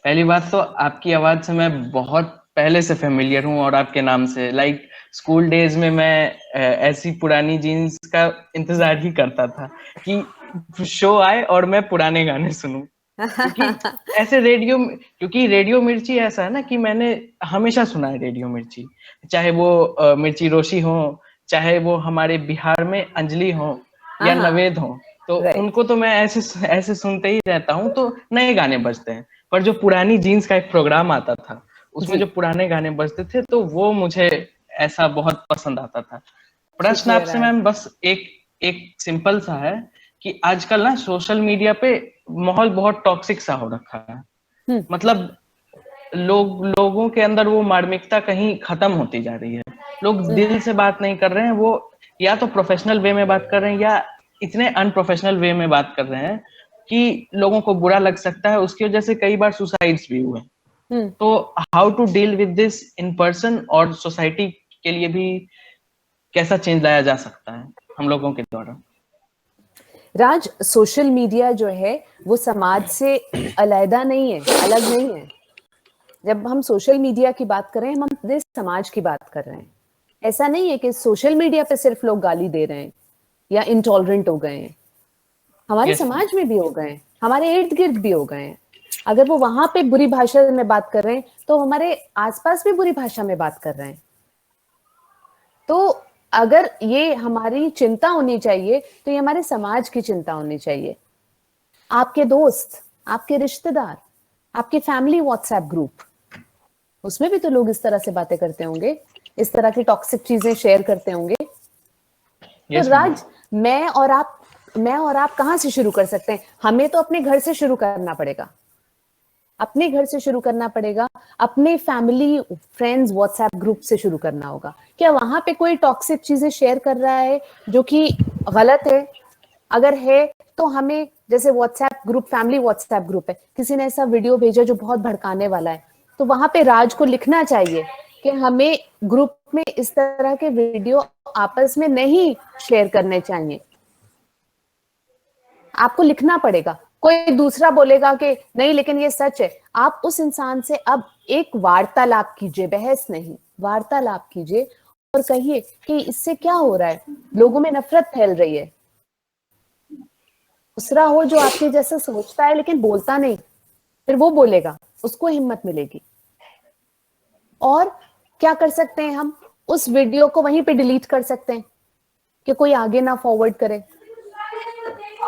पहली बात तो आपकी आवाज से मैं बहुत पहले से फेमिलियर हूँ और आपके नाम से, लाइक स्कूल डेज में मैं ऐसी पुरानी जीन्स का इंतजार ही करता था कि शो आए और मैं पुराने गाने सुनूं, क्योंकि ऐसे क्योंकि रेडियो मिर्ची ऐसा है ना कि मैंने हमेशा सुना है रेडियो मिर्ची, चाहे वो मिर्ची रोशी हो, चाहे वो हमारे बिहार में अंजलि हो या नवेद हो, तो उनको तो मैं ऐसे सुनते ही रहता हूँ। तो नए गाने बजते हैं, पर जो पुरानी जीन्स का एक प्रोग्राम आता था उसमें जो पुराने गाने बजते थे तो वो मुझे ऐसा बहुत पसंद आता था। प्रश्न आपसे मैम बस एक सिंपल सा है कि आजकल ना सोशल मीडिया पे माहौल बहुत टॉक्सिक सा हो रखा है, मतलब लोगों के अंदर वो मार्मिकता कहीं खत्म होती जा रही है। लोग दिल से बात नहीं कर रहे हैं, वो या तो प्रोफेशनल वे में बात कर रहे हैं या इतने अनप्रोफेशनल वे में बात कर रहे हैं कि लोगों को बुरा लग सकता है। उसकी वजह से कई बार सुसाइड्स भी हुए। तो how to deal with this in person, और सोसाइटी के लिए भी कैसा चेंज लाया जा सकता है हम लोगों के द्वारा? राज, सोशल मीडिया जो है वो समाज से अलग नहीं है। जब हम सोशल मीडिया की बात कर रहे हैं, हम अपने समाज की बात कर रहे हैं। ऐसा नहीं है कि सोशल मीडिया पे सिर्फ लोग गाली दे रहे हैं या इंटॉलरेंट हो गए हैं, हमारे समाज में भी हो गए हैं, हमारे इर्द गिर्द भी हो गए हैं। अगर वो वहां पे बुरी भाषा में बात कर रहे हैं तो हमारे आसपास भी बुरी भाषा में बात कर रहे हैं। तो अगर ये हमारी चिंता होनी चाहिए तो ये हमारे समाज की चिंता होनी चाहिए। आपके दोस्त, आपके रिश्तेदार, आपके फैमिली व्हाट्सएप ग्रुप, उसमें भी तो लोग इस तरह से बातें करते होंगे, इस तरह की टॉक्सिक चीजें शेयर करते होंगे। तो राज, मैं और आप कहाँ से शुरू कर सकते हैं? हमें तो अपने घर से शुरू करना पड़ेगा, अपने घर से शुरू करना पड़ेगा, अपने फैमिली फ्रेंड्स व्हाट्सएप ग्रुप से शुरू करना होगा। क्या वहां पे कोई टॉक्सिक चीजें शेयर कर रहा है जो कि गलत है? अगर है तो हमें, जैसे WhatsApp group, family WhatsApp group है, किसी ने ऐसा वीडियो भेजा जो बहुत भड़काने वाला है, तो वहां पे राज को लिखना चाहिए कि हमें ग्रुप में इस तरह के वीडियो आपस में नहीं शेयर करने चाहिए। आपको लिखना पड़ेगा। कोई दूसरा बोलेगा कि नहीं लेकिन ये सच है, आप उस इंसान से अब एक वार्तालाप कीजिए, बहस नहीं, वार्तालाप कीजिए और कहिए कि इससे क्या हो रहा है, लोगों में नफरत फैल रही है। दूसरा हो जो आपके जैसा सोचता है लेकिन बोलता नहीं, फिर वो बोलेगा, उसको हिम्मत मिलेगी। और क्या कर सकते हैं हम? उस वीडियो को वहीं पे डिलीट कर सकते हैं कि कोई आगे ना फॉरवर्ड करे।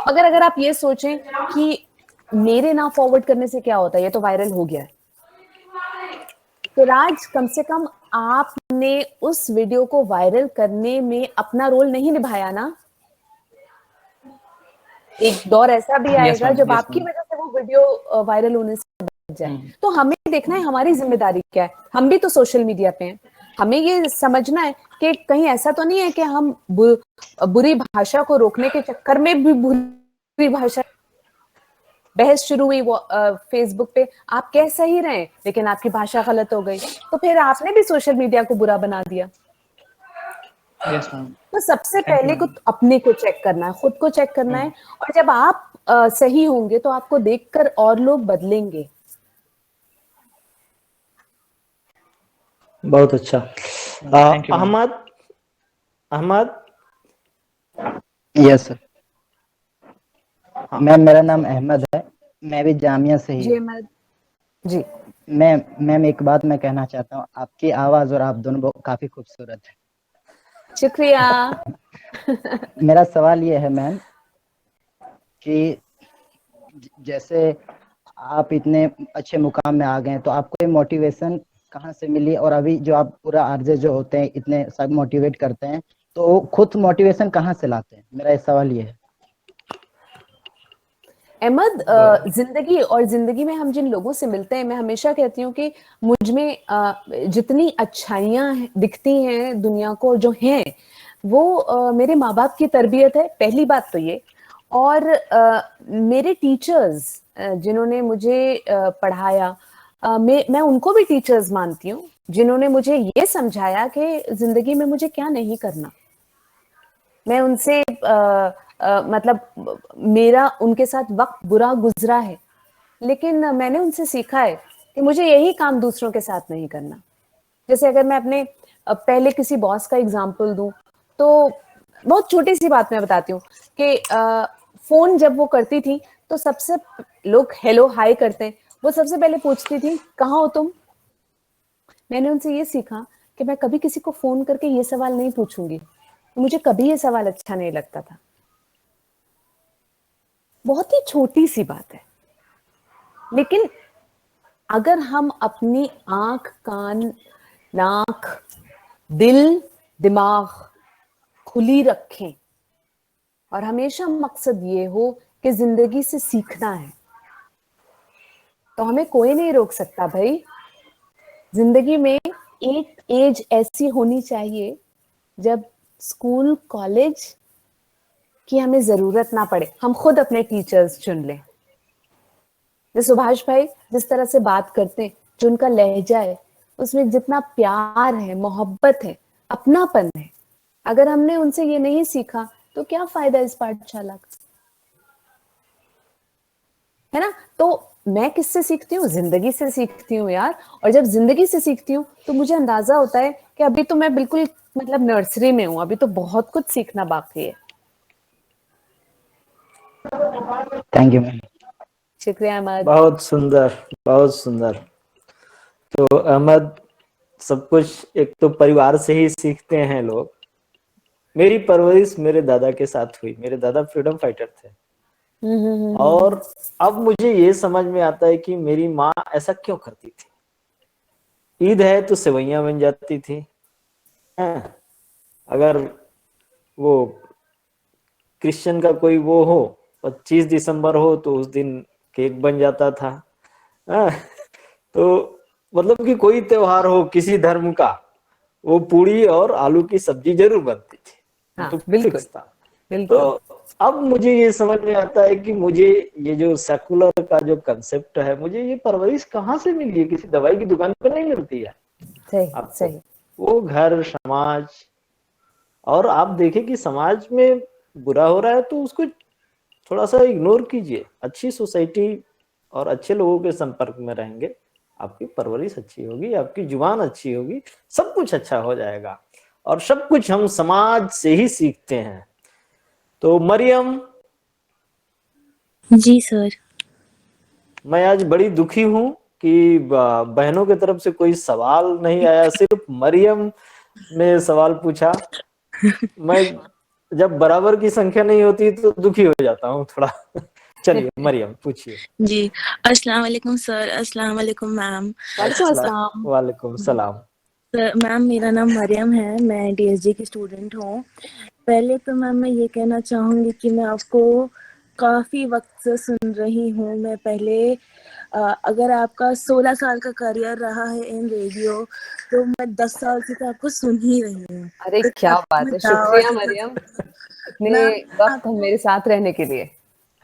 अगर आप ये सोचें कि मेरे ना फॉरवर्ड करने से क्या होता है, ये तो वायरल हो गया है, तो राज कम से कम आपने उस वीडियो को वायरल करने में अपना रोल नहीं निभाया ना। एक दौर ऐसा भी आएगा जब आपकी वजह से वो वीडियो वायरल होने से बच जाए। तो हमें देखना है हमारी जिम्मेदारी क्या है। हम भी तो सोशल मीडिया पे हैं, हमें ये समझना है कि कहीं ऐसा तो नहीं है कि हम बुरी भाषा को रोकने के चक्कर में भी बुरी भाषा, बहस शुरू हुई वो फेसबुक पे, आप कह सही रहे लेकिन आपकी भाषा गलत हो गई, तो फिर आपने भी सोशल मीडिया को बुरा बना दिया। तो सबसे पहले को अपने को चेक करना है, खुद को चेक करना है, और जब आप सही होंगे तो आपको देखकर और लोग बदलेंगे। बहुत अच्छा। अहमद। Yes sir. मैम मेरा नाम अहमद है, मैं भी जामिया से ही। जी मैम एक बात मैं कहना चाहता हूँ, आपकी आवाज और आप दोनों काफी खूबसूरत है। शुक्रिया। मेरा सवाल ये है मैम कि जैसे आप इतने अच्छे मुकाम में आ गए, तो आपको ये मोटिवेशन कहाँ से मिली? और अभी जो आप पूरा आरजे जो होते हैं इतने सब मोटिवेट करते हैं, तो खुद मोटिवेशन कहाँ से लाते हैं? मेरा ये सवाल ये है। अहमद, जिंदगी में हम जिन लोगों से मिलते हैं, मैं हमेशा कहती हूँ कि मुझ में जितनी अच्छाइयाँ दिखती हैं दुनिया को जो हैं, वो मेरे माँ बाप की तरबियत है, पहली बात तो ये। और मेरे टीचर्स जिन्होंने मुझे पढ़ाया, मैं उनको भी टीचर्स मानती हूँ, जिन्होंने मुझे ये समझाया कि जिंदगी में मुझे क्या नहीं करना। मैं उनसे मतलब मेरा उनके साथ वक्त बुरा गुजरा है, लेकिन मैंने उनसे सीखा है कि मुझे यही काम दूसरों के साथ नहीं करना। जैसे अगर मैं अपने पहले किसी बॉस का एग्जाम्पल दूं, तो बहुत छोटी सी बात मैं बताती हूँ कि फोन जब वो करती थी तो सबसे लोग हेलो हाय करते हैं, वो सबसे पहले पूछती थी कहाँ हो तुम। मैंने उनसे ये सीखा कि मैं कभी किसी को फोन करके ये सवाल नहीं पूछूंगी, मुझे कभी ये सवाल अच्छा नहीं लगता था। बहुत ही छोटी सी बात है, लेकिन अगर हम अपनी आंख, कान, नाक, दिल, दिमाग खुली रखें और हमेशा मकसद ये हो कि जिंदगी से सीखना है, तो हमें कोई नहीं रोक सकता भाई। जिंदगी में एक एज ऐसी होनी चाहिए जब स्कूल कॉलेज की हमें जरूरत ना पड़े, हम खुद अपने टीचर्स चुन लें। जैसे सुभाष भाई जिस तरह से बात करते हैं, जो उनका लहजा है, उसमें जितना प्यार है, मोहब्बत है, अपनापन है, अगर हमने उनसे ये नहीं सीखा तो क्या फायदा इस पाठशाला का, है ना। तो मैं किससे सीखती हूँ? जिंदगी से सीखती हूँ यार। और जब जिंदगी से सीखती हूँ तो मुझे अंदाजा होता है कि अभी तो मैं बिल्कुल मतलब नर्सरी में हूँ, अभी तो बहुत कुछ सीखना बाकी है। Thank you ma'am. शुक्रिया अहमद। बहुत सुंदर, बहुत सुंदर। तो अहमद, सब कुछ एक तो परिवार से ही सीखते हैं लोग। मेरी परवरिश मेरे दादा के साथ हुई। मेरे दादा फ्रीडम फाइटर थे, और अब मुझे ये समझ में आता है कि मेरी माँ ऐसा क्यों करती थी। ईद है तो सेवइयां बन जाती थी, अगर वो क्रिश्चियन का कोई वो हो, 25 दिसंबर हो, तो उस दिन केक बन जाता था। तो मतलब कि कोई त्योहार हो किसी धर्म का, वो पूड़ी और आलू की सब्जी जरूर बनती थी। हाँ, तो बिल्कुल, फिक्स था। बिल्कुल। तो अब मुझे ये समझ में आता है कि मुझे ये जो सेकुलर का जो कंसेप्ट है, मुझे ये परवरिश कहाँ से मिली है? किसी दवाई की दुकान पर नहीं मिलती है आपको। सही। वो घर, समाज, और आप देखें कि समाज में बुरा हो रहा है तो उसको थोड़ा सा इग्नोर कीजिए। अच्छी सोसाइटी और अच्छे लोगों के संपर्क में रहेंगे, आपकी परवरिश अच्छी होगी, आपकी जुबान अच्छी होगी, सब कुछ अच्छा हो जाएगा। और सब कुछ हम समाज से ही सीखते हैं। तो मरियम जी सर। मैं आज बड़ी दुखी हूं कि बहनों की तरफ से कोई सवाल नहीं आया, सिर्फ मरियम ने सवाल पूछा। मैं जब बराबर की संख्या नहीं होती तो दुखी हो जाता हूँ थोड़ा। चलिए मरियम पूछिए। जी, अस्सलाम वालेकुम सर, अस्सलाम वालेकुम मैम। वालेकुम अस्सलाम। वालेकुम सलाम। सर मैम, मेरा नाम मरियम है, मैं डीएसजी की स्टूडेंट हूँ। पहले तो मैम मैं ये कहना चाहूँगी कि मैं आपको काफ़ी वक्त से सुन रही हूँ। मैं पहले अगर आपका 16 साल का करियर रहा है इन रेडियो, तो मैं 10 साल से तो आपको सुन ही रही हूँ। अरे तो क्या आपको बात मैं है, दावत शुक्रिया मरियम, इतने मैम वक्त हम मेरे साथ रहने के लिए।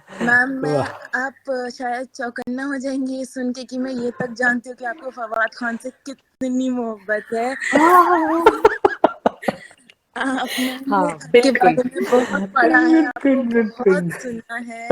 मैम आप शायद चौकन्ना हो जाएंगी ये सुन के कि मैं ये तक जानती हूँ कि आपको फवाद खान से कितनी मोहब्बत है। आपने हाँ, आपके बारे में बहुत पढ़ा है, आपको बहुत बिल्कुल। सुना है।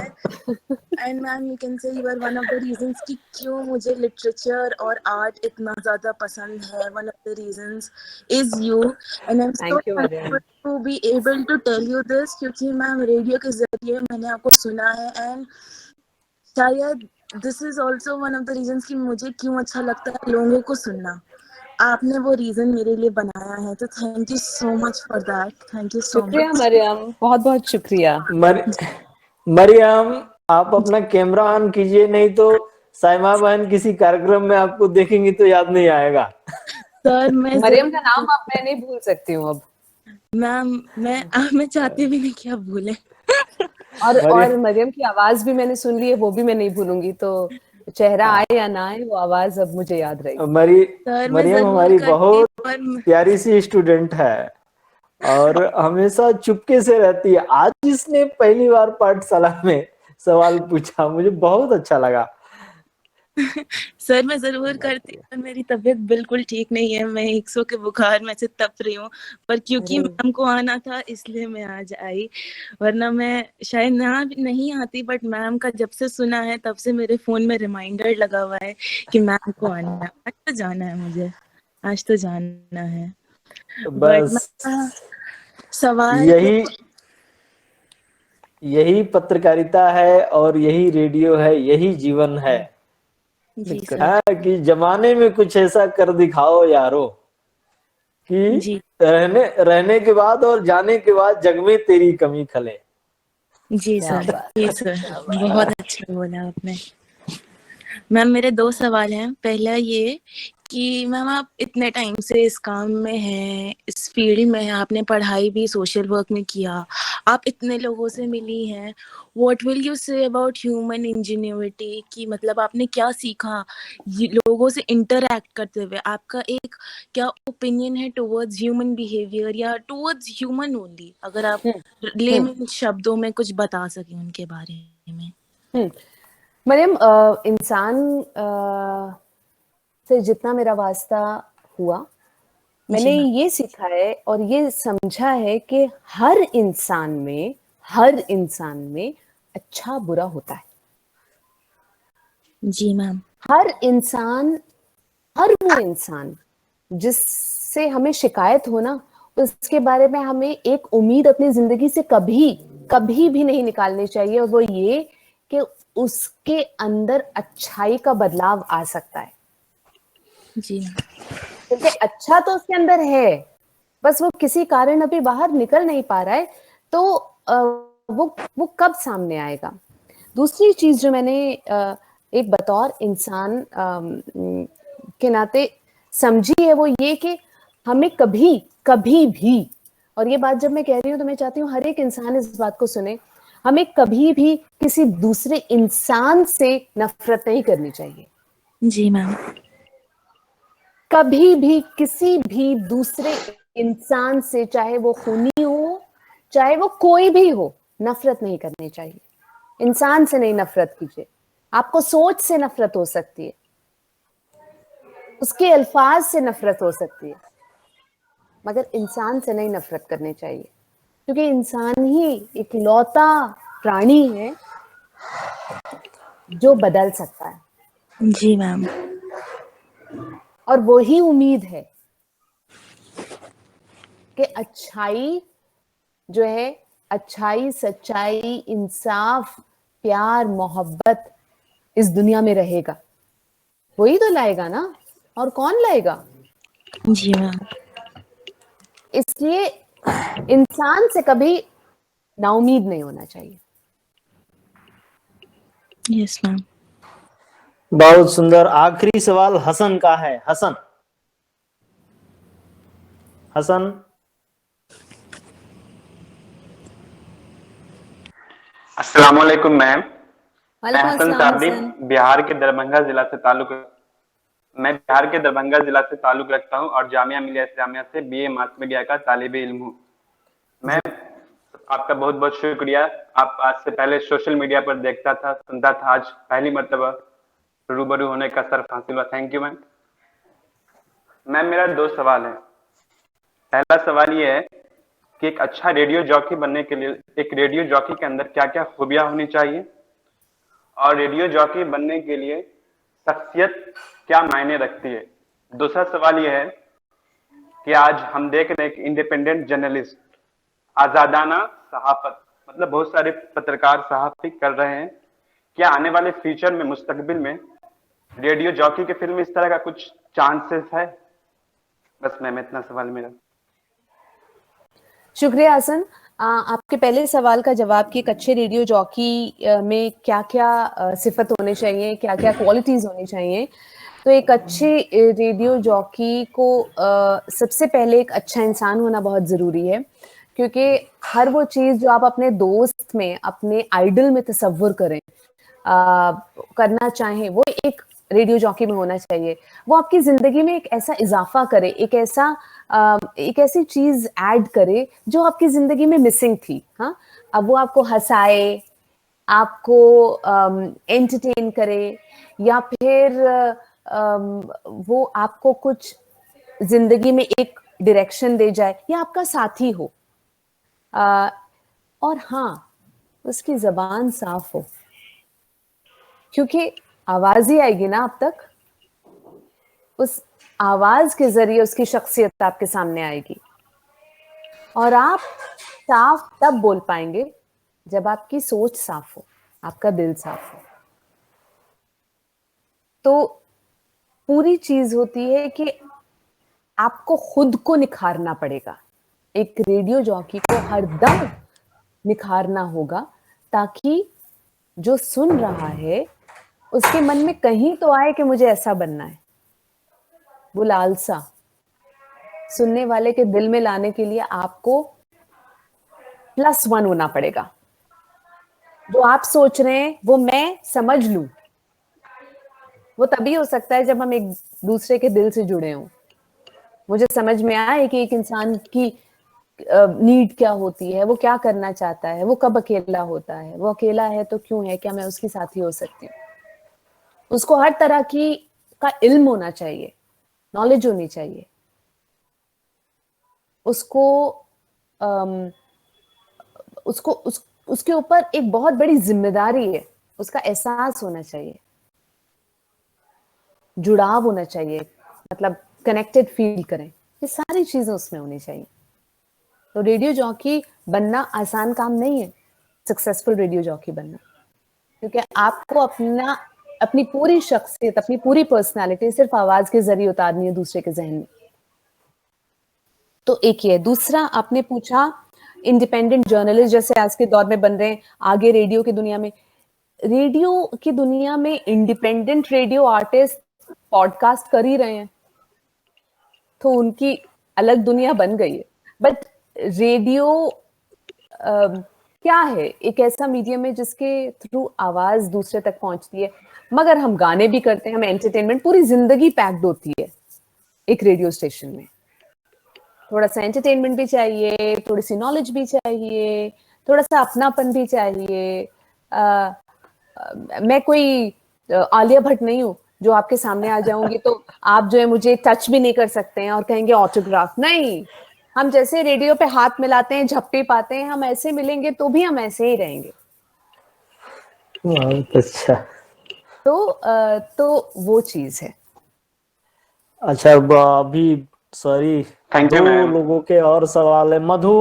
And ma'am you can say you are one of the reasons कि क्यों मुझे लिटरेचर और आर्ट इतना ज़्यादा पसंद है। One of the reasons is you, and I am so thank you Mariam. Thankful to be able to tell you this, क्योंकि ma'am radio के जरिए मैंने आपको सुना है। एंड शायद this is also one of the reasons कि मुझे क्यों अच्छा लगता है लोगों को सुनना। आपने वो रीजन मेरे लिए बनाया है, तो thank you so much for that. Thank you सो शुक्रिया मच। मरियम, बहुत बहुत शुक्रिया। मरियम, आप अपना कैमरा ऑन कीजिए, नहीं तो साइमा बहन किसी कार्यक्रम में आपको देखेंगी तो याद नहीं आएगा। सर मरियम का नाम अब मैं नहीं भूल सकती हूँ अब। मैम मैं चाहती भी नहीं कि आप भूलें। और मरियम की आवाज भी मैंने सुन ली है, वो भी मैं नहीं भूलूंगी। तो चेहरा आए या ना आए, वो आवाज अब मुझे याद रहेगी। मरियम हमारी बहुत प्यारी सी स्टूडेंट है और हमेशा चुपके से रहती है। आज इसने पहली बार पाठशाला में सवाल पूछा, मुझे बहुत अच्छा लगा। सर मैं जरूर करती हूँ, पर मेरी तबीयत बिल्कुल ठीक नहीं है। मैं 100 के बुखार में से तप रही हूँ, पर क्योंकि मैम को आना था इसलिए मैं आज आई, वरना मैं शायद ना नहीं आती। बट मैम का जब से सुना है तब से मेरे फोन में रिमाइंडर लगा हुआ है कि मैम को आना है। आज तो जाना है मुझे, आज तो जाना है। बस सवाल यही पत्रकारिता है और यही रेडियो है, यही जीवन है। जी कि जमाने में कुछ ऐसा कर दिखाओ यारो कि रहने के बाद और जाने के बाद जग में तेरी कमी खले। जी सर, जी सर, बहुत अच्छा बोला आपने। मैम मेरे 2 सवाल हैं। पहला ये कि मैम आप इतने टाइम से इस काम में हैं, इस फील्ड में हैं, आपने पढ़ाई भी सोशल वर्क में किया, आप इतने लोगों से मिली हैं, what will you say about human ingenuity, कि मतलब आपने क्या सीखा लोगों से इंटरैक्ट करते हुए? आपका एक क्या ओपिनियन है टुवर्ड्स ह्यूमन बिहेवियर या टुवर्ड्स ह्यूमन ओनली, अगर आप लेमन शब्दों में कुछ बता सकें उनके बारे में। मरियम, इंसान से जितना मेरा वास्ता हुआ, मैंने ये सीखा है और ये समझा है कि हर इंसान में अच्छा बुरा होता है। जी मैम। हर वो इंसान जिससे हमें शिकायत हो ना, उसके बारे में हमें एक उम्मीद अपनी जिंदगी से कभी भी नहीं निकालनी चाहिए, और वो ये कि उसके अंदर अच्छाई का बदलाव आ सकता है। जी, क्योंकि अच्छा तो उसके अंदर है, बस वो किसी कारण अभी बाहर निकल नहीं पा रहा है, तो वो कब सामने आएगा। दूसरी चीज जो मैंने एक बतौर इंसान के नाते समझी है, वो ये कि हमें कभी भी, और ये बात जब मैं कह रही हूँ तो मैं चाहती हूँ हर एक इंसान इस बात को सुने, हमें कभी भी किसी दूसरे इंसान से नफरत नहीं करनी चाहिए। जी मैम। कभी भी किसी भी दूसरे इंसान से, चाहे वो खूनी हो चाहे वो कोई भी हो, नफरत नहीं करनी चाहिए। इंसान से नहीं नफरत कीजिए। आपको सोच से नफरत हो सकती है, उसके अल्फाज से नफरत हो सकती है, मगर इंसान से नहीं नफरत करनी चाहिए, क्योंकि इंसान ही इकलौता प्राणी है जो बदल सकता है। जी मैम। और वही उम्मीद है कि अच्छाई जो है, अच्छाई, सच्चाई, इंसाफ, प्यार, मोहब्बत इस दुनिया में रहेगा। वही तो लाएगा ना, और कौन लाएगा। जी मैम। इसलिए इंसान से कभी नाउमीद नहीं होना चाहिए। Yes ma'am. बहुत सुंदर। आखिरी सवाल हसन का है। हसन अस्सलाम वालेकुम मैम। मैं वालेकुम हसन अस्सलाम सादिक हसन। बिहार के दरभंगा जिला से ताल्लुक रखता हूं और जामिया मिलिया इस्लामिया से बीए मास मीडिया का तालिब इल्म हूं। मैं आपका बहुत बहुत शुक्रिया। आप आज से पहले सोशल मीडिया पर देखता था, सुनता था, आज पहली मर्तबा रूबरू होने का शर्फ हासिल हुआ। Thank you ma'am. मैम मेरा 2 सवाल है। पहला सवाल ये है कि एक अच्छा रेडियो जॉकी बनने के लिए एक रेडियो जॉकी के अंदर क्या क्या खूबियां होनी चाहिए, और रेडियो जॉकी बनने के लिए शख्सियत क्या मायने रखती है। दूसरा सवाल यह है कि आज हम देख रहे हैं कि इंडिपेंडेंट जर्नलिस्ट, आजादाना सहाफत, मतलब बहुत सारे पत्रकार सहाफी कर रहे हैं। क्या आने वाले फ्यूचर में, मुस्तकबिल में रेडियो जॉकी के फिल्म इस तरह का कुछ चांसेस है? बस मैम इतना सवाल मेरा। शुक्रिया हसन। आपके पहले सवाल का जवाब कि एक अच्छे रेडियो जॉकी में क्या क्या सिफत होने चाहिए, क्या क्या क्वालिटीज होनी चाहिए। तो एक अच्छे रेडियो जॉकी को सबसे पहले एक अच्छा इंसान होना बहुत ज़रूरी है, क्योंकि हर वो चीज़ जो आप अपने दोस्त में, अपने आइडल में तसव्वुर करें, करना चाहें, वो एक रेडियो जॉकी में होना चाहिए। वो आपकी ज़िंदगी में एक ऐसा इजाफा करे, एक ऐसी चीज़ ऐड करे जो आपकी ज़िंदगी में मिसिंग थी। हाँ, अब वो आपको हंसाए, आपको एंटरटेन करे, या फिर वो आपको कुछ जिंदगी में एक डायरेक्शन दे जाए, या आपका साथी हो। और हाँ, उसकी जबान साफ हो, क्योंकि आवाज ही आएगी ना आप तक, उस आवाज के जरिए उसकी शख्सियत आपके सामने आएगी। और आप साफ तब बोल पाएंगे जब आपकी सोच साफ हो, आपका दिल साफ हो। तो पूरी चीज होती है कि आपको खुद को निखारना पड़ेगा। एक रेडियो जॉकी को हरदम निखारना होगा, ताकि जो सुन रहा है उसके मन में कहीं तो आए कि मुझे ऐसा बनना है। वो लालसा सुनने वाले के दिल में लाने के लिए आपको +1 होना पड़ेगा। जो आप सोच रहे हैं वो मैं समझ लूं, वो तभी हो सकता है जब हम एक दूसरे के दिल से जुड़े हों। मुझे समझ में आया कि एक इंसान की नीड क्या होती है, वो क्या करना चाहता है, वो कब अकेला होता है, वो अकेला है तो क्यों है, क्या मैं उसकी साथी हो सकती हूँ। उसको हर तरह की का इल्म होना चाहिए, नॉलेज होनी चाहिए। उसको उसके ऊपर एक बहुत बड़ी जिम्मेदारी है, उसका एहसास होना चाहिए, जुड़ाव होना चाहिए, मतलब कनेक्टेड फील करें, ये सारी चीजें उसमें होनी चाहिए। तो रेडियो जॉकी बनना आसान काम नहीं है, सक्सेसफुल रेडियो जॉकी बनना, क्योंकि आपको अपनी पूरी शख्सियत, अपनी पूरी पर्सनालिटी सिर्फ आवाज के जरिए उतारनी है दूसरे के जहन में। तो एक ये। दूसरा आपने पूछा इंडिपेंडेंट जर्नलिस्ट जैसे आज के दौर में बन रहे हैं, आगे रेडियो की दुनिया में, रेडियो की दुनिया में इंडिपेंडेंट रेडियो आर्टिस्ट पॉडकास्ट कर ही रहे हैं, तो उनकी अलग दुनिया बन गई है। बट रेडियो क्या है, एक ऐसा मीडियम है जिसके थ्रू आवाज दूसरे तक पहुंचती है। मगर हम गाने भी करते हैं, हमें एंटरटेनमेंट, पूरी जिंदगी पैक्ड होती है एक रेडियो स्टेशन में। थोड़ा सा एंटरटेनमेंट भी चाहिए, थोड़ी सी नॉलेज भी चाहिए, थोड़ा सा अपनापन भी चाहिए। मैं कोई आलिया भट्ट नहीं हूँ जो आपके सामने आ जाऊंगी तो आप जो है मुझे टच भी नहीं कर सकते हैं और कहेंगे ऑटोग्राफ। नहीं, हम जैसे रेडियो पे हाथ मिलाते हैं, झपटी पाते हैं, हम ऐसे मिलेंगे तो भी हम ऐसे ही रहेंगे। अच्छा, तो वो चीज है। अच्छा, अभी सॉरी, दो लोगों के और सवाल है। मधु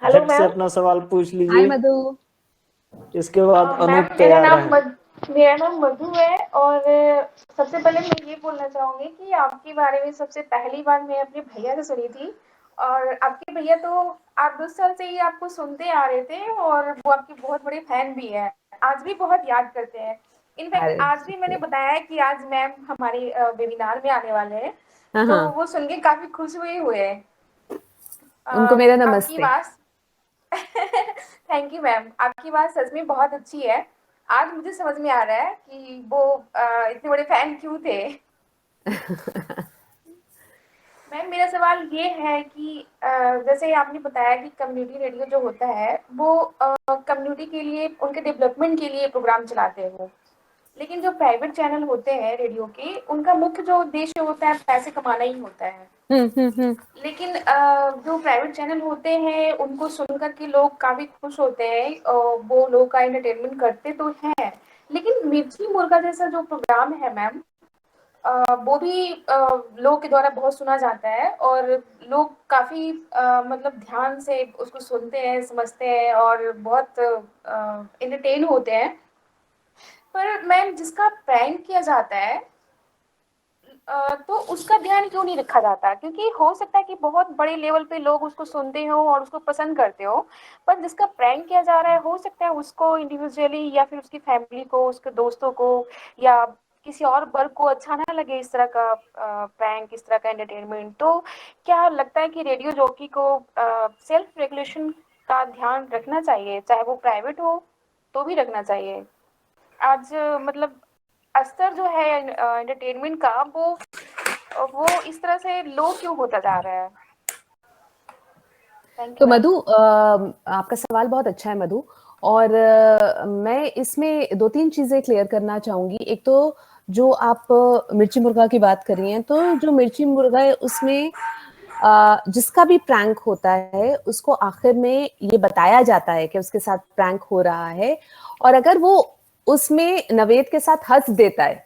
हेलो झट से अपना सवाल पूछ हाय लीजिए। मधु। इसके बाद अनूप मेरा तैयार है। नाम मधु है, और सबसे पहले मैं ये बोलना चाहूंगी कि आपके बारे में सबसे पहली बार मैं अपने भैया से सुनी थी, और आपके भैया तो 8-10 साल से ही आपको सुनते आ रहे थे, और वो आपके बहुत बड़े फैन भी हैं, आज भी बहुत याद करते हैं। इनफैक्ट आज भी मैंने बताया कि आज मैम हमारे वेबिनार में आने वाले हैं, तो वो सुन के काफी खुश हुए हैं। उनको मेरा आपकी नमस्ते। बात थैंक यू मैम, आपकी बात सच में बहुत अच्छी है। आज मुझे समझ में आ रहा है कि वो इतने बड़े फैन क्यों थे। मैम मेरा सवाल ये है कि जैसे आपने बताया कि कम्युनिटी रेडियो जो होता है वो कम्युनिटी के लिए, उनके डेवलपमेंट के लिए प्रोग्राम चलाते हैं वो, लेकिन जो प्राइवेट चैनल होते हैं रेडियो के, उनका मुख्य जो उद्देश्य होता है पैसे कमाना ही होता है। लेकिन जो प्राइवेट चैनल होते हैं उनको सुनकर के लोग काफी खुश होते हैं, वो लोग का एंटरटेनमेंट करते तो हैं, लेकिन मिर्ची मुर्गा जैसा जो प्रोग्राम है मैम, वो भी लोग के द्वारा बहुत सुना जाता है, और लोग काफी मतलब ध्यान से उसको सुनते हैं, समझते हैं, और बहुत एंटरटेन होते हैं। पर मैम जिसका प्रैंक किया जाता है तो उसका ध्यान क्यों नहीं रखा जाता? क्योंकि हो सकता है कि बहुत बड़े लेवल पे लोग उसको सुनते हो और उसको पसंद करते हो, पर जिसका प्रैंक किया जा रहा है हो सकता है उसको इंडिविजुअली, या फिर उसकी फैमिली को, उसके दोस्तों को, या किसी और वर्ग को अच्छा ना लगे इस तरह का प्रैंक, इस तरह का एंटरटेनमेंट। तो क्या लगता है कि रेडियो जॉकी को सेल्फ रेगुलेशन का ध्यान रखना चाहिए, चाहे वो प्राइवेट हो तो भी रखना चाहिए? आज मतलब स्तर जो है एंटरटेनमेंट का वो इस तरह से लो क्यों होता जा रहा है? तो मधु, आपका सवाल बहुत अच्छा है मधु, और मैं इसमें 2-3 चीजें क्लियर करना चाहूंगी। एक तो जो आप मिर्ची मुर्गा की बात कर रही हैं, तो जो मिर्ची मुर्गा है उसमें जिसका भी प्रैंक होता है उसको आखिर में ये बताया जाता है कि उसके साथ प्रैंक हो रहा है, और अगर वो उसमें नवेद के साथ हंस देता है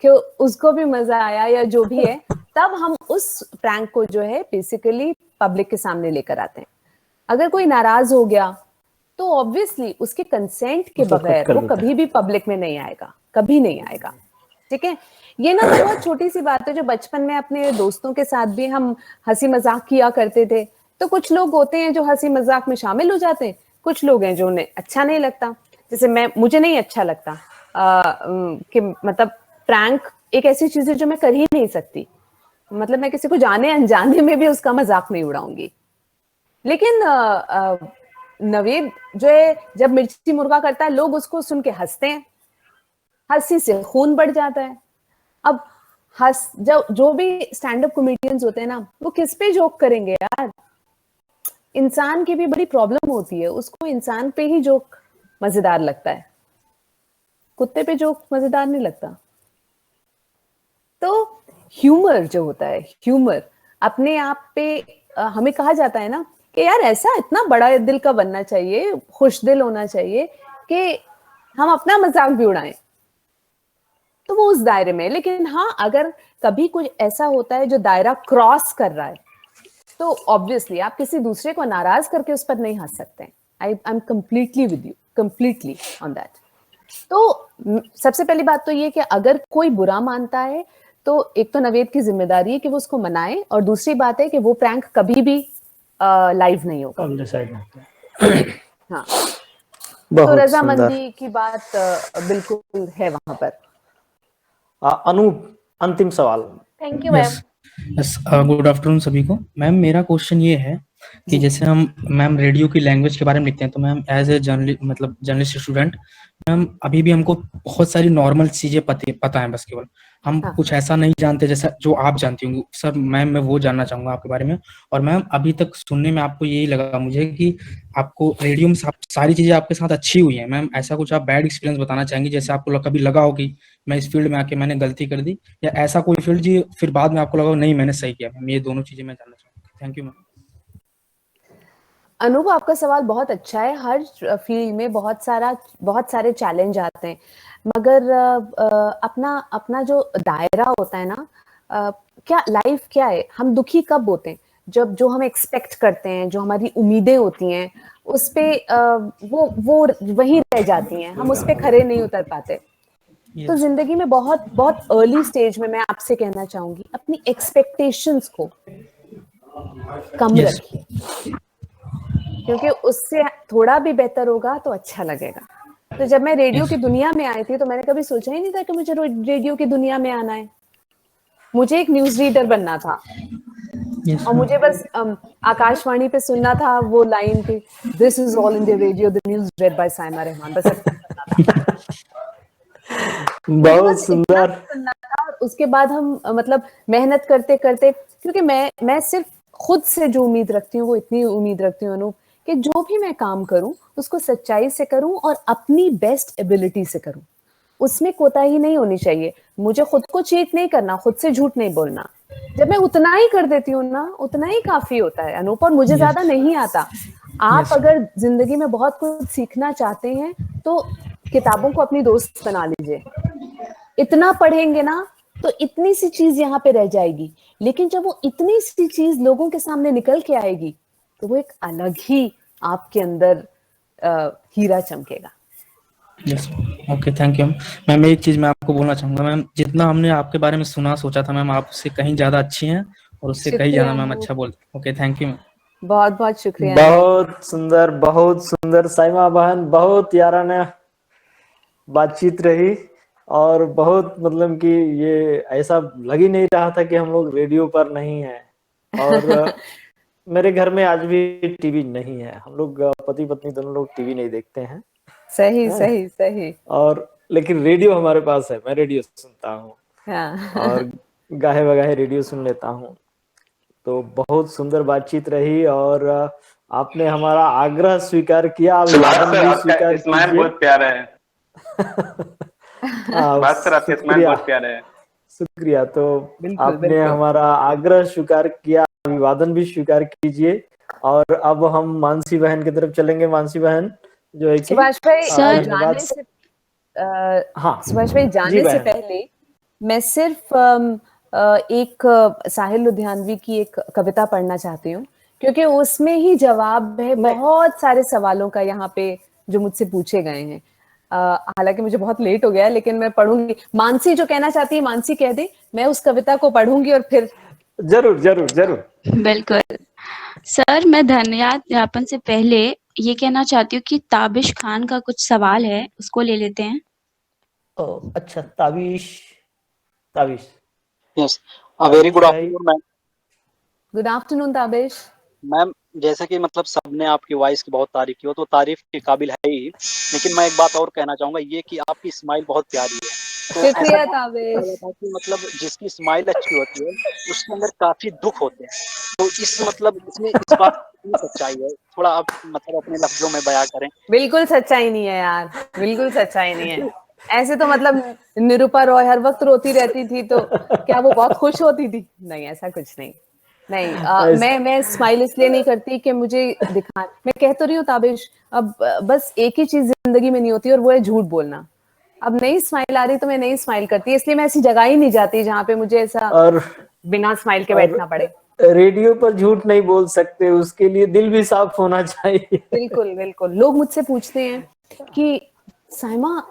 कि उसको भी मजा आया या जो भी है, तब हम उस प्रैंक को जो है बेसिकली पब्लिक के सामने लेकर आते हैं। अगर कोई नाराज हो गया तो ऑब्वियसली उसके कंसेंट के बगैर वो कभी भी पब्लिक में नहीं आएगा, कभी नहीं आएगा। ठीक है, ये ना तो बहुत छोटी सी बात है जो बचपन में अपने दोस्तों के साथ भी हम हंसी मजाक किया करते थे। तो कुछ लोग होते हैं जो हंसी मजाक में शामिल हो जाते हैं, कुछ लोग हैं जो उन्हें अच्छा नहीं लगता। जैसे मुझे नहीं अच्छा लगता कि मतलब प्रैंक एक ऐसी चीज है जो मैं कर ही नहीं सकती, मतलब मैं किसी को जाने अनजाने में भी उसका मजाक नहीं उड़ाऊंगी। लेकिन नवेद जो है जब मिर्ची मुर्गा करता है, लोग उसको सुन के हंसते हैं, हंसी से खून बढ़ जाता है। अब जो भी स्टैंड अप कॉमेडियंस होते हैं ना, वो किस पे जोक करेंगे यार? इंसान की भी बड़ी प्रॉब्लम होती है, उसको इंसान पे ही जोक मजेदार लगता है, कुत्ते पे जोक मजेदार नहीं लगता। तो ह्यूमर जो होता है, ह्यूमर अपने आप पे हमें कहा जाता है ना कि यार ऐसा इतना बड़ा दिल का बनना चाहिए, खुश दिल होना चाहिए कि हम अपना मजाक भी उड़ाएं, तो वो उस दायरे में। लेकिन हाँ, अगर कभी कुछ ऐसा होता है जो दायरा क्रॉस कर रहा है, तो ऑब्वियसली आप किसी दूसरे को नाराज करके उस पर नहीं हंस सकते। I am completely with you, completely on that. तो सबसे पहली बात तो ये कि अगर कोई बुरा मानता है तो एक तो नवेद की जिम्मेदारी है कि वो उसको मनाए, और दूसरी बात है कि वो प्रैंक कभी भी लाइव नहीं होगा। हाँ, तो रजामंदी की बात बिल्कुल है वहां पर। अनूप, अंतिम सवाल। Thank you ma'am. Yes, good afternoon सभी को। मैम मेरा क्वेश्चन ये है कि जैसे हम मैम रेडियो की लैंग्वेज के बारे में लिखते हैं, तो ma'am as a journalist student ma'am अभी भी हमको बहुत सारी नॉर्मल चीजें पता है, बस केवल हम कुछ ऐसा नहीं जानते जैसा जो आप जानती होंगी। सर मैम मैं वो जानना चाहूंगा आपके बारे में। और मैम अभी तक सुनने में आपको यही लगा मुझे कि आपको रेडियो में सारी चीजें आपके साथ अच्छी हुई है। मैम ऐसा कुछ आप बैड एक्सपीरियंस बताना चाहेंगे जैसे आपको कभी लगा हो कि मैं इस फील्ड में आके मैंने गलती कर दी, या ऐसा कोई फील्ड जी फिर बाद में आपको लगा नहीं मैंने सही किया? मैम ये दोनों चीजें मैं जानना चाहूंगा। Thank you ma'am. अनुभव, आपका सवाल बहुत अच्छा है। हर फील्ड में बहुत सारे चैलेंज आते हैं, मगर अपना जो दायरा होता है ना, क्या लाइफ क्या है, हम दुखी कब होते हैं? जब जो हम एक्सपेक्ट करते हैं, जो हमारी उम्मीदें होती हैं, उस पे वो वही रह जाती हैं, हम उस पे खरे नहीं उतर पाते। तो जिंदगी में बहुत बहुत अर्ली स्टेज में मैं आपसे कहना चाहूंगी, अपनी एक्सपेक्टेशंस को कम रखिए, क्योंकि उससे थोड़ा भी बेहतर होगा तो अच्छा लगेगा। तो जब मैं रेडियो की दुनिया में आई थी तो मैंने कभी सोचा ही नहीं था कि मुझे रेडियो की दुनिया में आना है। मुझे एक न्यूज रीडर बनना था और मुझे बस आकाशवाणी पे सुनना था वो लाइन की, this is all India radio, the news read by Saima Rahman, बस बहुत सुंदर। सुनना था। और उसके बाद हम मतलब मेहनत करते करते, क्योंकि मैं सिर्फ खुद से जो उम्मीद रखती हूँ वो इतनी उम्मीद रखती हूँ अनूप, कि जो भी मैं काम करूं उसको सच्चाई से करूं और अपनी बेस्ट एबिलिटी से करूं, उसमें कोताही नहीं होनी चाहिए। मुझे खुद को चीट नहीं करना, खुद से झूठ नहीं बोलना। जब मैं उतना ही कर देती हूँ ना, उतना ही काफी होता है अनूप, और मुझे ज्यादा नहीं आता। आप अगर जिंदगी में बहुत कुछ सीखना चाहते हैं तो किताबों को अपनी दोस्त बना लीजिए। इतना पढ़ेंगे ना तो इतनी सी चीज यहाँ पे रह जाएगी, लेकिन जब वो इतनी सी चीज लोगों के सामने निकल के आएगी तो वो एक अलग ही आपके अंदर हीरा चमकेगा। Yes, okay, thank you ma'am. एक चीज मैं आपको बोलना चाहूंगा मैम, जितना हमने आपके बारे में सुना सोचा था मैम, आप उससे कहीं ज्यादा अच्छी हैं और उससे कहीं ज्यादा मैम अच्छा बोलते। Okay, thank you ma'am. बहुत बहुत शुक्रिया। बहुत सुंदर, बहुत सुंदर साइमा बहन, बहुत याराना बातचीत रही, और बहुत मतलब कि ये ऐसा लग ही नहीं रहा था कि हम लोग रेडियो पर नहीं है। और मेरे घर में आज भी टीवी नहीं है, हम लोग पति पत्नी दोनों लोग टीवी नहीं देखते हैं। सही सही सही। और लेकिन रेडियो हमारे पास है, मैं रेडियो सुनता हूँ। हाँ। और गाहे बगाहे रेडियो सुन लेता हूँ। तो बहुत सुंदर बातचीत रही और आपने हमारा आग्रह स्वीकार किया, सुभाष अभिवादन सर भी आपका स्वीकार स्माइल कीजिए। बहुत प्यारा है। सुभाष सर आपका स्माइल शुक्रिया बहुत प्यारा है। शुक्रिया। तो बिल्कुल आपने बिल्कुल। हमारा आग्रह स्वीकार किया, अभिवादन भी स्वीकार कीजिए। और अब हम मानसी बहन की तरफ चलेंगे। मानसी बहन जो है कि सुभाष भाई धन्यवाद। जाने से हाँ सुभाष भाई जी जाने से बहन। पहले मैं सिर्फ एक साहिल लुधियानवी की एक कविता पढ़ना चाहती हूँ, क्योंकि उसमें ही जवाब है बहुत सारे सवालों का यहाँ पे जो मुझसे पूछे गए हैं। हालांकि मुझे बहुत लेट हो गया है, लेकिन मैं पढ़ूंगी। मानसी जो कहना चाहती है मानसी कह दे, मैं उस कविता को पढ़ूंगी और फिर जरूर जरूर जरूर। बिल्कुल सर, मैं धन्यवाद ज्ञापन से पहले ये कहना चाहती हूँ कि ताबिश खान का कुछ सवाल है, उसको ले लेते हैं। अच्छा, Tabish Tabish. Yes, very good afternoon ma'am. Good afternoon Tabish. Ma'am जैसे कि मतलब सबने आपकी वॉइस की बहुत तारीफ की हो, तो तारीफ के काबिल है ही, लेकिन मैं एक बात और कहना चाहूंगा, ये कि आपकी स्माइल बहुत प्यारी है। तो शुक्रिया ऐसा ताबिश। था कि मतलब जिसकी स्माइल अच्छी होती है उसके अंदर काफी दुख होते हैं, तो इस मतलब इसमें इस बात की सच्चाई है, थोड़ा आप मतलब अपने लफ्जों में बयां करें। बिल्कुल सच्चाई नहीं है यार, बिल्कुल सच्चाई नहीं है। ऐसे तो मतलब निरूपा रॉय हर वक्त रोती रहती थी, तो क्या वो बहुत खुश होती थी? नहीं, ऐसा कुछ नहीं। नहीं, मैं स्माइल इसलिए नहीं करती कि मुझे दिखा, मैं कह तो रही हूँ ताबिश, अब बस एक ही चीज जिंदगी में नहीं होती और वो है झूठ बोलना। अब नई स्माइल आ रही तो मैं नहीं स्माइल करती, इसलिए मैं ऐसी जगह ही नहीं जाती जहाँ पे मुझे ऐसा और बिना स्माइल के बैठना पड़े। रेडियो पर झूठ नहीं बोल सकते, उसके लिए दिल भी साफ होना चाहिए। बिल्कुल बिल्कुल। लोग मुझसे पूछते हैं कि साइमा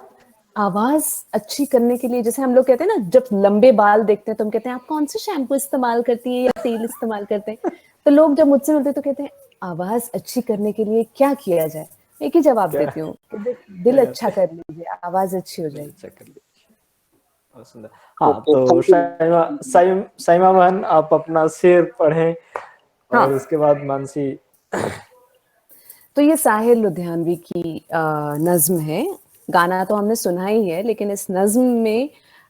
आवाज अच्छी करने के लिए, जैसे हम लोग कहते हैं ना, जब लंबे बाल देखते हैं तो हम कहते हैं आप कौन से शैम्पू इस्तेमाल करती है या तेल इस्तेमाल करते हैं, तो लोग जब मुझसे मिलते हैं तो कहते हैं आवाज अच्छी करने के लिए क्या किया जाए। एक ही जवाब देती हूँ, दिल अच्छा कर लीजिए, आवाज अच्छी हो जाएगी। हाँ, तो साइमा बहन आप अपना शेर पढ़ें और उसके बाद मानसी। तो ये साहिल लुधियानवी की नज्म है। गाना तो हमने सुना ही है, लेकिन इस नज्म में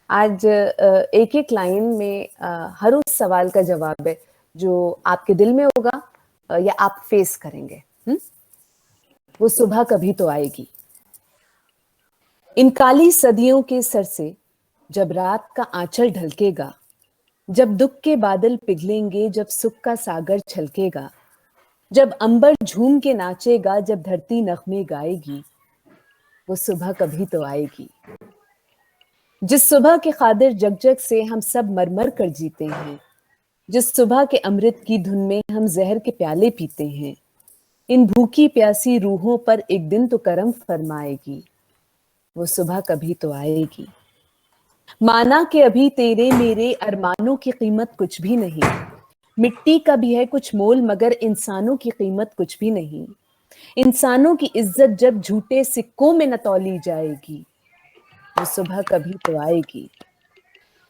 आज एक एक लाइन में हर उस सवाल का जवाब है जो आपके दिल में होगा या आप फेस करेंगे। वो सुबह कभी तो आएगी। इन काली सदियों के सर से जब रात का आंचल ढलकेगा, जब दुख के बादल पिघलेंगे, जब सुख का सागर छलकेगा, जब अंबर झूम के नाचेगा, जब धरती नगमे गाएगी, वो सुबह कभी तो आएगी। जिस सुबह के खातिर जग जग से हम सब मरमर कर जीते हैं, जिस सुबह के अमृत की धुन में हम जहर के प्याले पीते हैं, इन भूखी प्यासी रूहों पर एक दिन तो करम फरमाएगी, वो सुबह कभी तो आएगी। माना कि अभी तेरे मेरे अरमानों की कीमत कुछ भी नहीं, मिट्टी का भी है कुछ मोल मगर इंसानों की कीमत कुछ भी नहीं। इंसानों की इज्जत जब झूठे सिक्कों में न तौली जाएगी, वो सुबह कभी तो आएगी।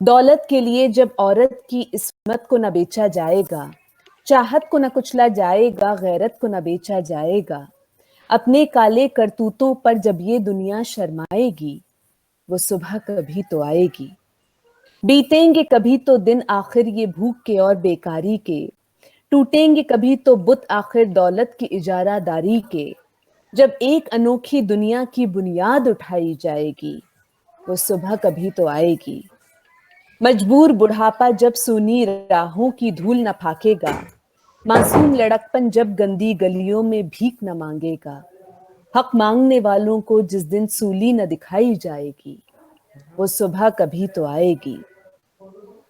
दौलत के लिए जब औरत की इस्मत को न बेचा जाएगा, चाहत को न कुचला जाएगा, गैरत को न बेचा जाएगा, अपने काले करतूतों पर जब ये दुनिया शर्माएगी, वो सुबह कभी तो आएगी। बीतेंगे कभी तो दिन आखिर ये भूख के और बेकारी के, टूटेंगे कभी तो बुत आखिर दौलत की इजारादारी के, जब एक अनोखी दुनिया की बुनियाद उठाई जाएगी, वो सुबह कभी तो आएगी। मजबूर बुढ़ापा जब सूनी राहों की धूल न फाकेगा, मासूम लड़कपन जब गंदी गलियों में भीख न मांगेगा, हक मांगने वालों को जिस दिन सूली न दिखाई जाएगी, वो सुबह कभी तो आएगी।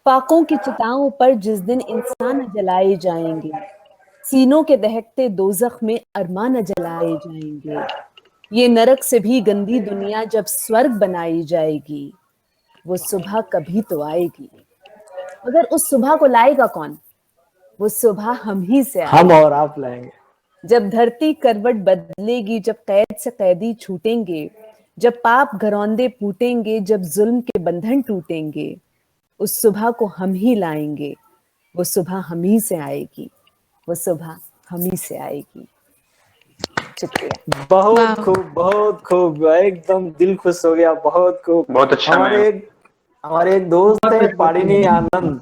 फाकों की चिताओं पर जिस दिन इंसान न जलाए जाएंगे, सीनों के दहकते दोजख में अरमान न जलाए जाएंगे, ये नरक से भी गंदी दुनिया जब स्वर्ग बनाई जाएगी, वो सुबह कभी तो आएगी। मगर उस सुबह को लाएगा कौन? वो सुबह हम ही से आएगी। हम और आप लाएंगे। जब धरती करवट बदलेगी, जब कैद से कैदी छूटेंगे, जब पाप घरौंदे फूटेंगे, जब जुल्म के बंधन टूटेंगे, उस सुबह को हम ही लाएंगे। वो सुबह हम ही से आएगी, वो सुबह हम ही से आएगी। शुक्रिया। बहुत खूब, एकदम दिल खुश हो गया। बहुत खूब, बहुत अच्छा। हमारे एक दोस्त है पाड़िनी आनंद,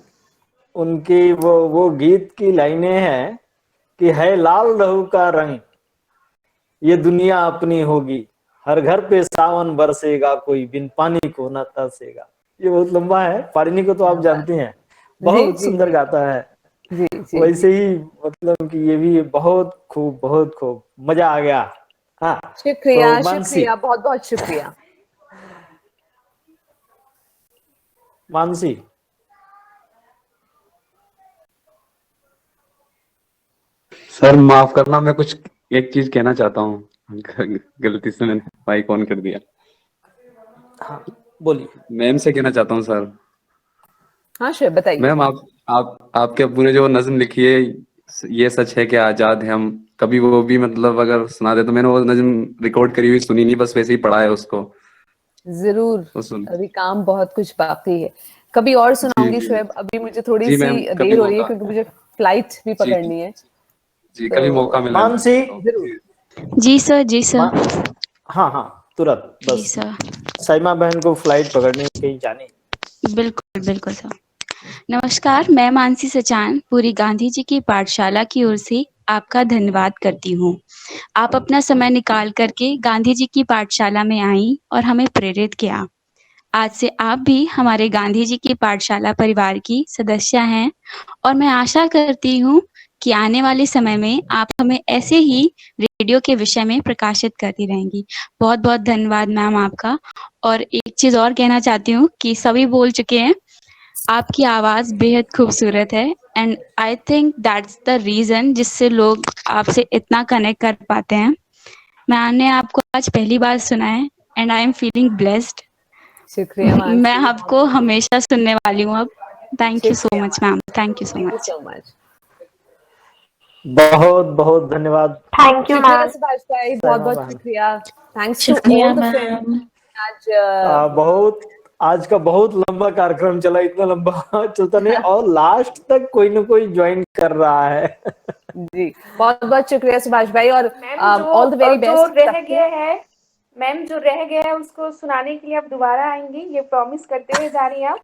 उनकी वो गीत की लाइनें हैं कि है लाल रहू का रंग, ये दुनिया अपनी होगी, हर घर पे सावन बरसेगा, कोई बिन पानी को न तरसेगा। ये बहुत लंबा है, पारिनी को तो आप जानती हैं, बहुत सुंदर गाता है। वैसे ही मतलब कि ये भी बहुत खूब मजा आ गया। हाँ, शुक्रिया तो मानसी, शुक्रिया, बहुत बहुत शुक्रिया। मानसी, सर माफ करना, मैं कुछ एक चीज कहना चाहता हूँ। गलती से मैंने माइक ऑन कर दिया। हाँ बोलिए। मैम से कहना चाहता हूँ सर। हाँ श्रेय बताइए। मैम आपके पूरे जो नज्म लिखी है, ये सच है कि आजाद है हम, कभी वो भी मतलब अगर सुना दे तो। मैंने वो नज्म रिकॉर्ड करी हुई सुनी नहीं, बस वैसे ही पढ़ा है उसको। जरूर, अभी काम बहुत कुछ बाकी है, कभी और सुनाऊंगी शोएब। अभी मुझे थोड़ी जी सी मैम, कभी देर हो रही है मौका, क्योंकि मुझे फ्लाइट भी पकड़नी है। जी कभी मौका मिला मानसी, जरूर। जी सर, जी सर। हाँ तुरंत, जी बस सर, साइमा बहन को फ्लाइट पकड़नी है, कहीं जानी। बिल्कुल बिल्कुल सर। नमस्कार, मैं मानसी सचान पूरी गांधी जी की पाठशाला की ओर से आपका धन्यवाद करती हूँ। आप अपना समय निकाल करके गांधी जी की पाठशाला में आई और हमें प्रेरित किया। आज से आप भी हमारे गांधी जी की पाठशाला परिवार की सदस्य हैं और मैं आशा करती हूँ कि आने वाले समय में आप हमें ऐसे ही रेडियो के विषय में प्रकाशित करती रहेंगी। बहुत बहुत धन्यवाद मैम आपका। और एक चीज और कहना चाहती हूँ कि सभी बोल चुके हैं, आपकी आवाज बेहद खूबसूरत है and I think that's the reason जिससे लोग आपसे इतना कनेक्ट कर पाते हैं। मैंने आपको आज पहली बार सुना है and I am feeling blessed. शुक्रिया मानसी, मैं आपको हमेशा सुनने वाली हूँ अब। Thank you so much ma'am, thank you so thank you much. So much. बहुत बहुत धन्यवाद। शुक्रिया सुभाष भाई, बहुत बहुत शुक्रिया। Thanks to all the friends. आज आज का बहुत लंबा कार्यक्रम चला, इतना लंबा चलता नहीं, और लास्ट तक कोई ना कोई ज्वाइन कर रहा है। जी बहुत बहुत शुक्रिया सुभाष भाई, और ऑल द वेरी जो बेस्ट। रह गया है मैम, जो रह गया है उसको सुनाने के लिए आप दोबारा आएंगी, ये प्रॉमिस करते हुए जा रही हैं आप।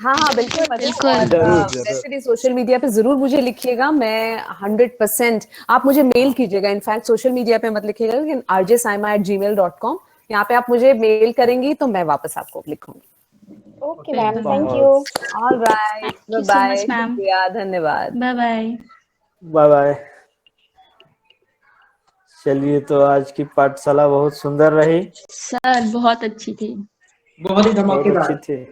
हाँ बिल्कुल मदन, बिल्कुल। और जरूर। वैसे भी सोशल मीडिया पे जरूर मुझे लिखिएगा। मैं 100%, आप मुझे मेल कीजिएगा, इनफैक्ट सोशल मीडिया पे मत लिखिएगा, लेकिन rjsaima@gmail.com, यहाँ पे आप मुझे मेल करेंगी तो मैं वापस आपको लिखूंगी। Okay ma'am, thank you. All right, Thank you so bye, much, ma'am. शुक्रिया, धन्यवाद। Bye bye. Bye bye. चलिए, तो आज की पाठशाला बहुत सुंदर रही, सर बहुत अच्छी थी। बहुत ही बहुत धमाकेदार। अच्छी थी।